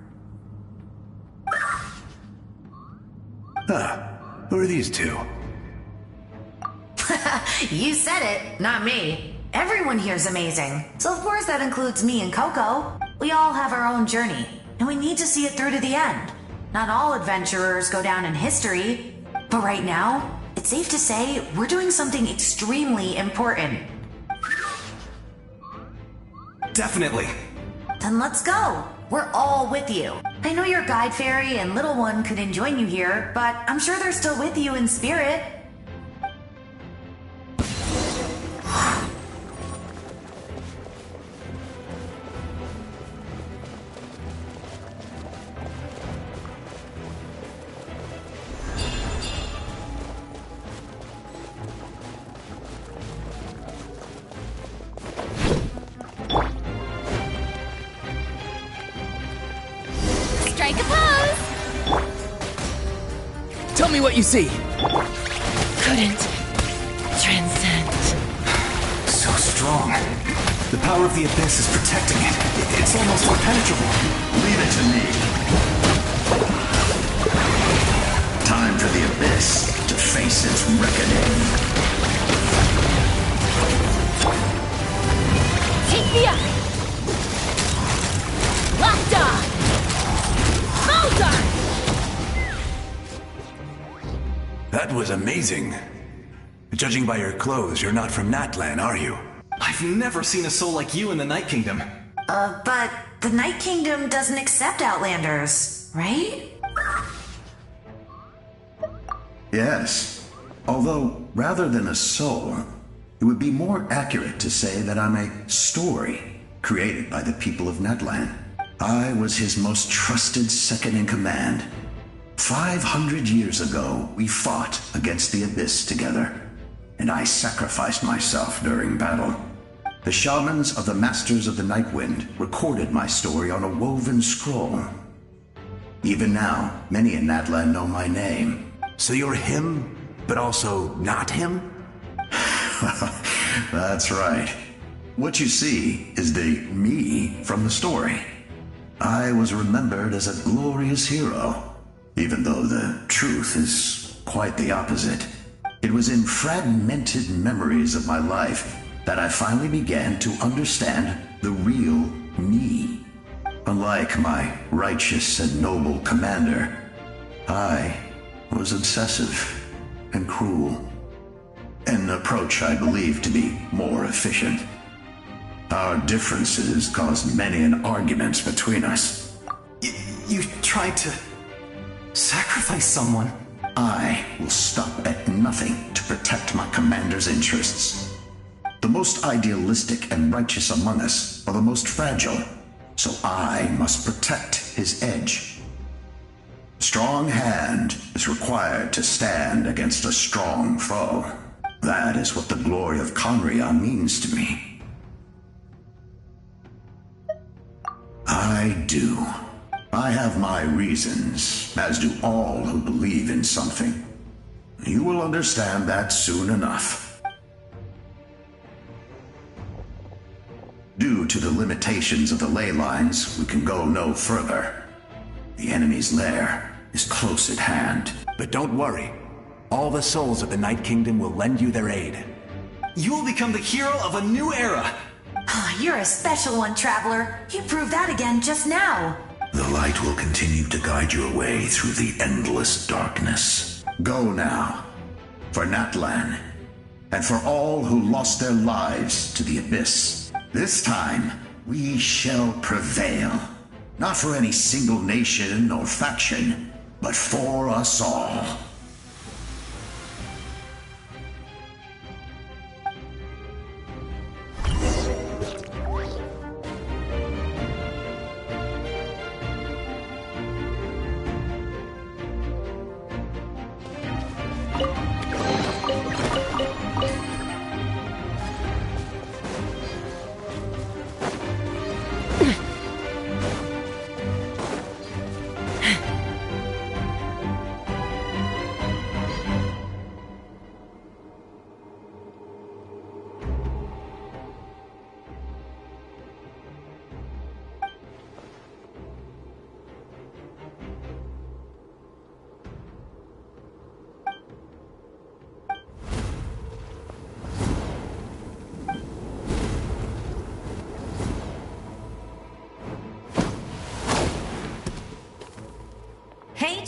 Who are these two? You said it, not me. Everyone here's amazing. So of course that includes me and Coco. We all have our own journey, and we need to see it through to the end. Not all adventurers go down in history, but right now, it's safe to say we're doing something extremely important. Definitely. Then let's go. We're all with you. I know your guide fairy and little one couldn't join you here, but I'm sure they're still with you in spirit. Strike a pose! Tell me what you see. Couldn't transcend. So strong. The power of the Abyss is protecting it. It's almost impenetrable. Leave it to me. Time for the Abyss to face its reckoning. Take the eye! Locked on! Hold on! That was amazing. Judging by your clothes, you're not from Natlan, are you? I've never seen a soul like you in the Night Kingdom. But the Night Kingdom doesn't accept Outlanders, right? Yes. Although, rather than a soul, it would be more accurate to say that I'm a story created by the people of Natlan. I was his most trusted second-in-command. 500 years ago, we fought against the Abyss together, and I sacrificed myself during battle. The shamans of the Masters of the Nightwind recorded my story on a woven scroll. Even now, many in Natlan know my name. So you're him, but also not him? That's right. What you see is the me from the story. I was remembered as a glorious hero, even though the truth is quite the opposite. It was in fragmented memories of my life that I finally began to understand the real me. Unlike my righteous and noble commander, I was obsessive and cruel. An approach I believe to be more efficient. Our differences caused many an argument between us. You tried to sacrifice someone? I will stop at nothing to protect my commander's interests. The most idealistic and righteous among us are the most fragile, so I must protect his edge. Strong hand is required to stand against a strong foe. That is what the glory of Conria means to me. I do. I have my reasons, as do all who believe in something. You will understand that soon enough. Due to the limitations of the ley lines, we can go no further. The enemy's lair is close at hand. But don't worry. All the souls of the Night Kingdom will lend you their aid. You will become the hero of a new era. You're a special one, Traveler. You proved that again just now. The light will continue to guide your way through the endless darkness. Go now, for Natlan, and for all who lost their lives to the Abyss. This time, we shall prevail. Not for any single nation or faction, but for us all.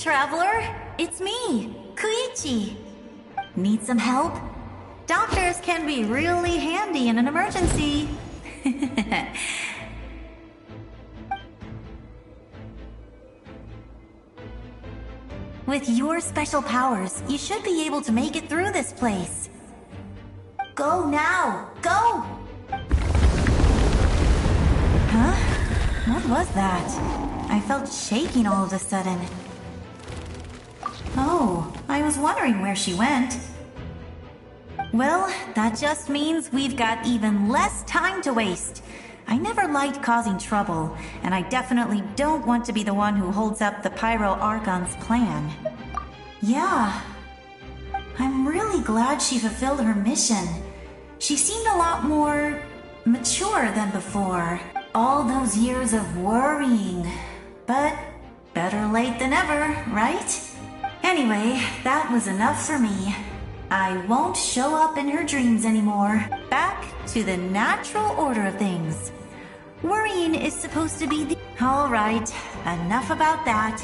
Traveler. It's me, Koichi. Need some help? Doctors can be really handy in an emergency. With your special powers, you should be able to make it through this place. Go now! Go! Huh? What was that? I felt shaking all of a sudden. Oh, I was wondering where she went. Well, that just means we've got even less time to waste. I never liked causing trouble, and I definitely don't want to be the one who holds up the Pyro Archon's plan. Yeah. I'm really glad she fulfilled her mission. She seemed a lot more mature than before. All those years of worrying. But better late than ever, right? Anyway, that was enough for me. I won't show up in her dreams anymore. Back to the natural order of things. Worrying is supposed to be the... Alright, enough about that.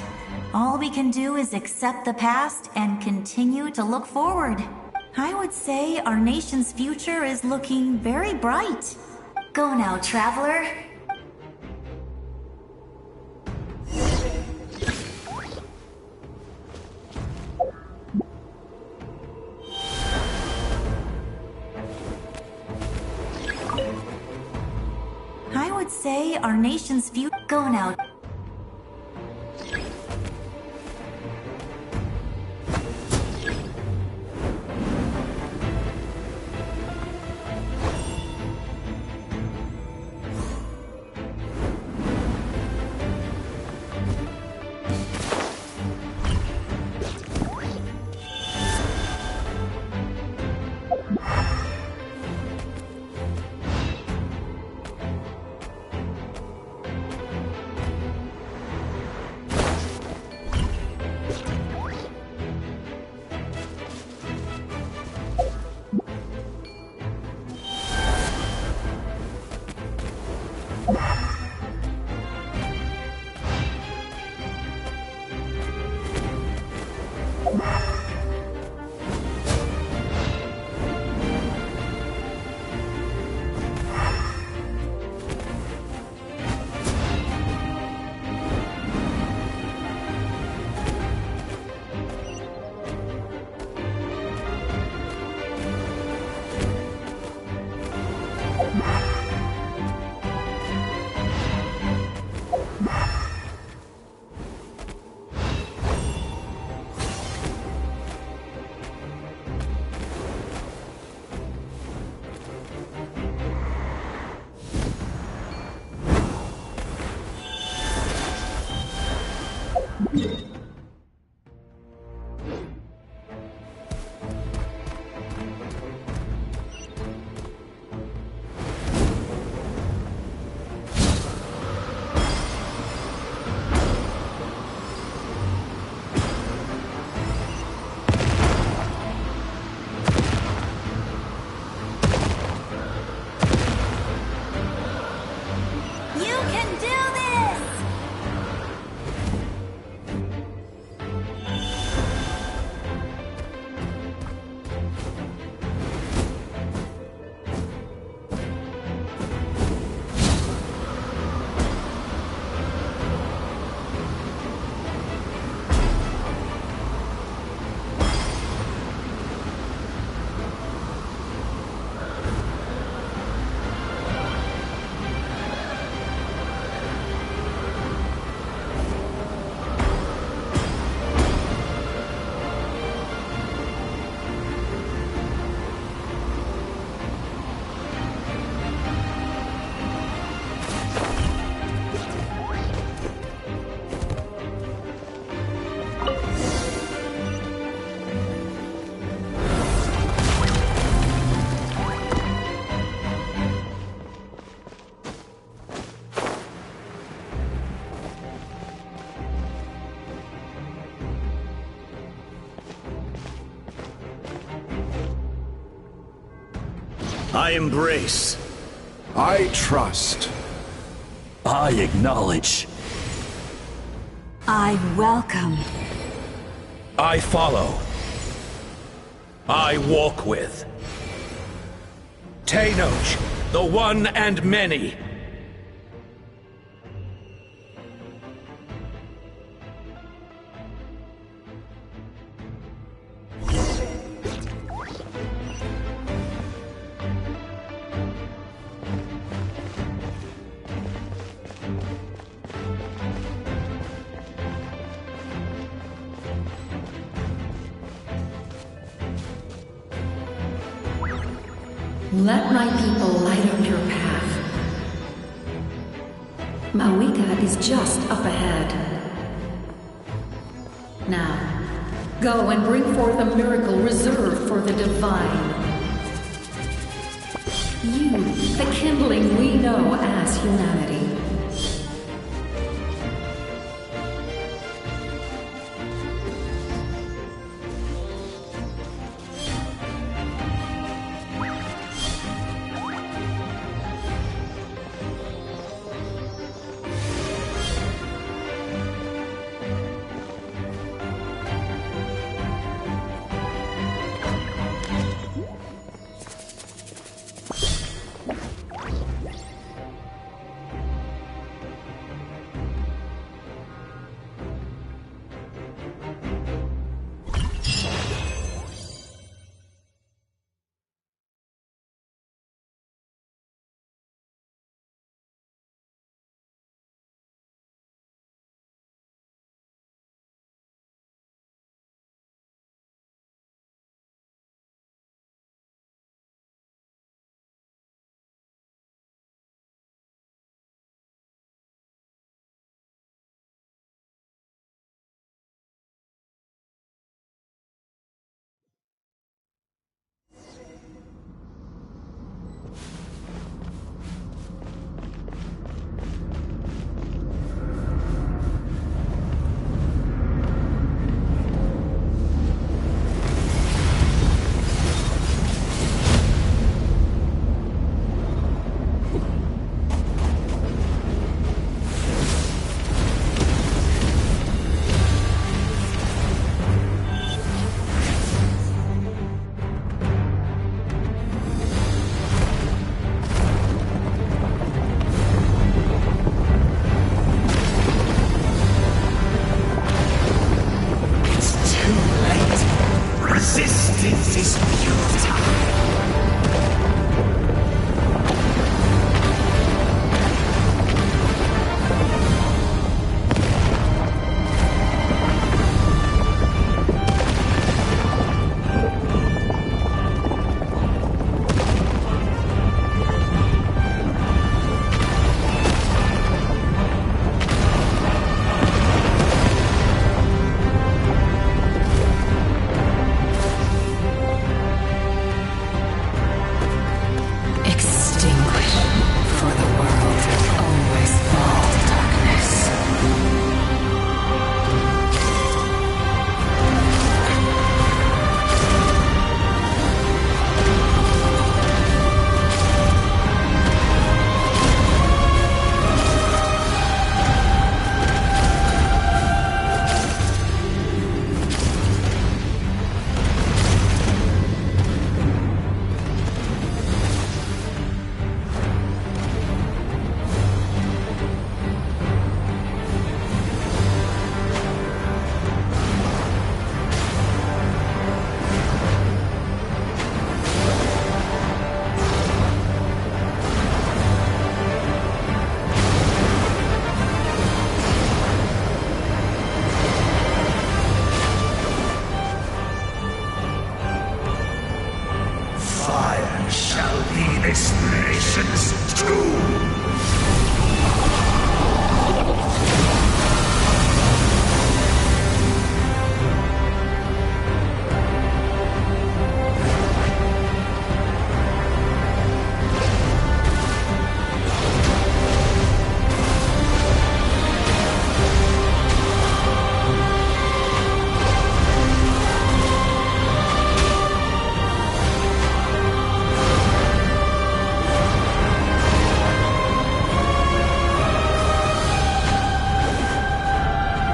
All we can do is accept the past and continue to look forward. I would say our nation's future is looking very bright. Go now, Traveler. I would say our nation's future... Go now. I embrace. I trust. I acknowledge. I welcome. I follow. I walk with. Tenoch, the one and many. Let my people light up your path. Mawika is just up ahead. Now, go and bring forth a miracle reserved for the divine. You, the kindling we know as humanity.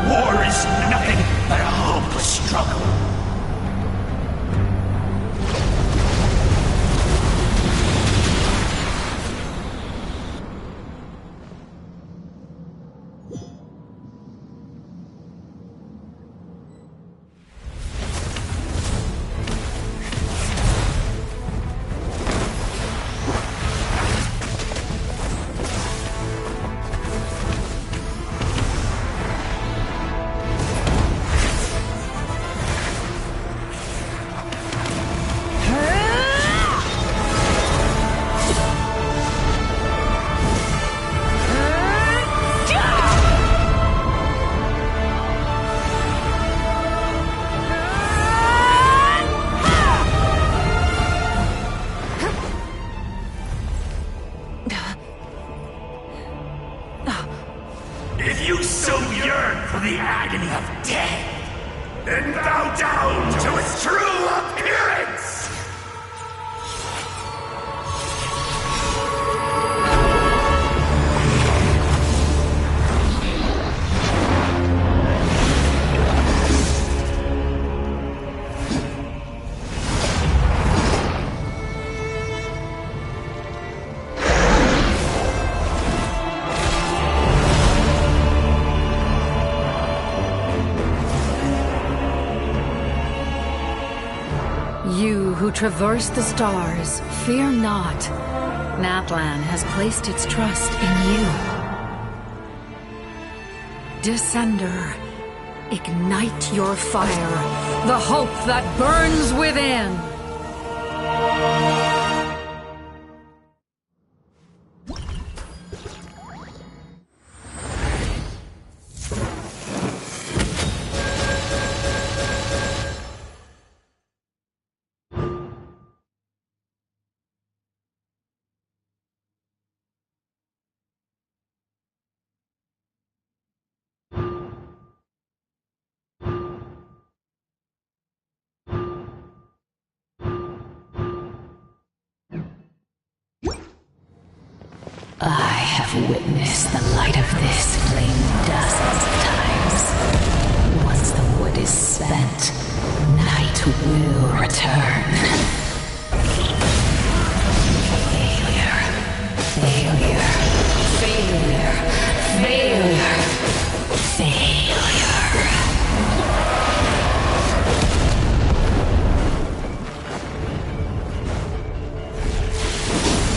War is nothing but a hopeless struggle. If you so yearn for the agony of death, then bow down to its true appearance! You who traverse the stars, fear not. Natlan has placed its trust in you. Descender, ignite your fire, the hope that burns within. I have witnessed the light of this flame dozens of times. Once the wood is spent, night will return. Failure. Failure. Failure. Failure. Failure.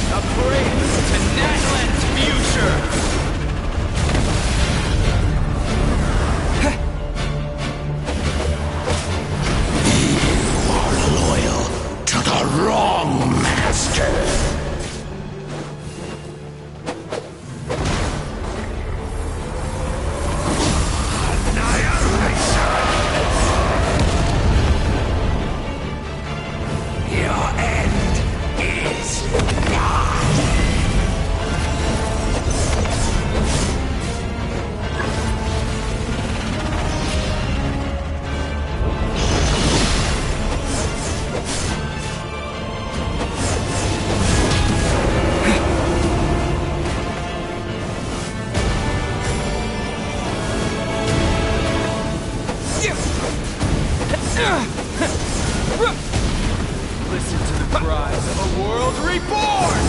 A praise to Natlan's future! You are loyal to the wrong master! Listen to the cries of a world reborn!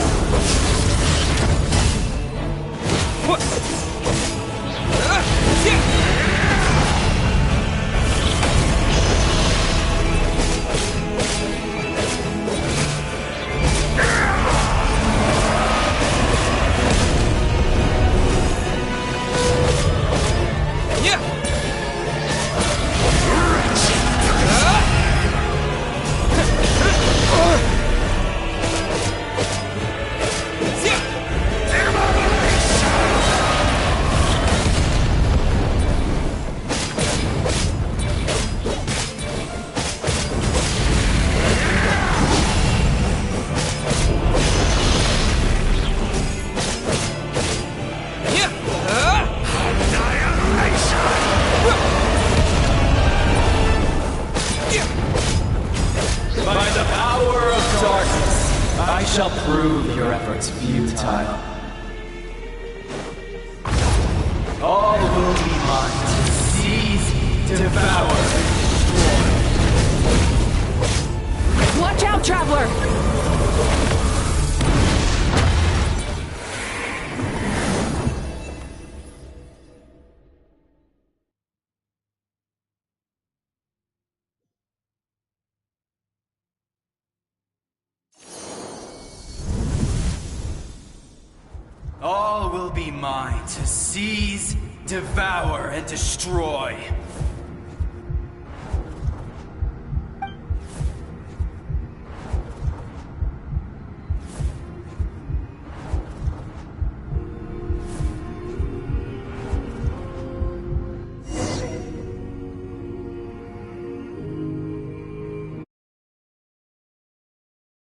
By the power of darkness, I shall prove your efforts futile. All will be mine to seize, devour, destroy. Watch out, Traveler! All will be mine to seize, devour, and destroy.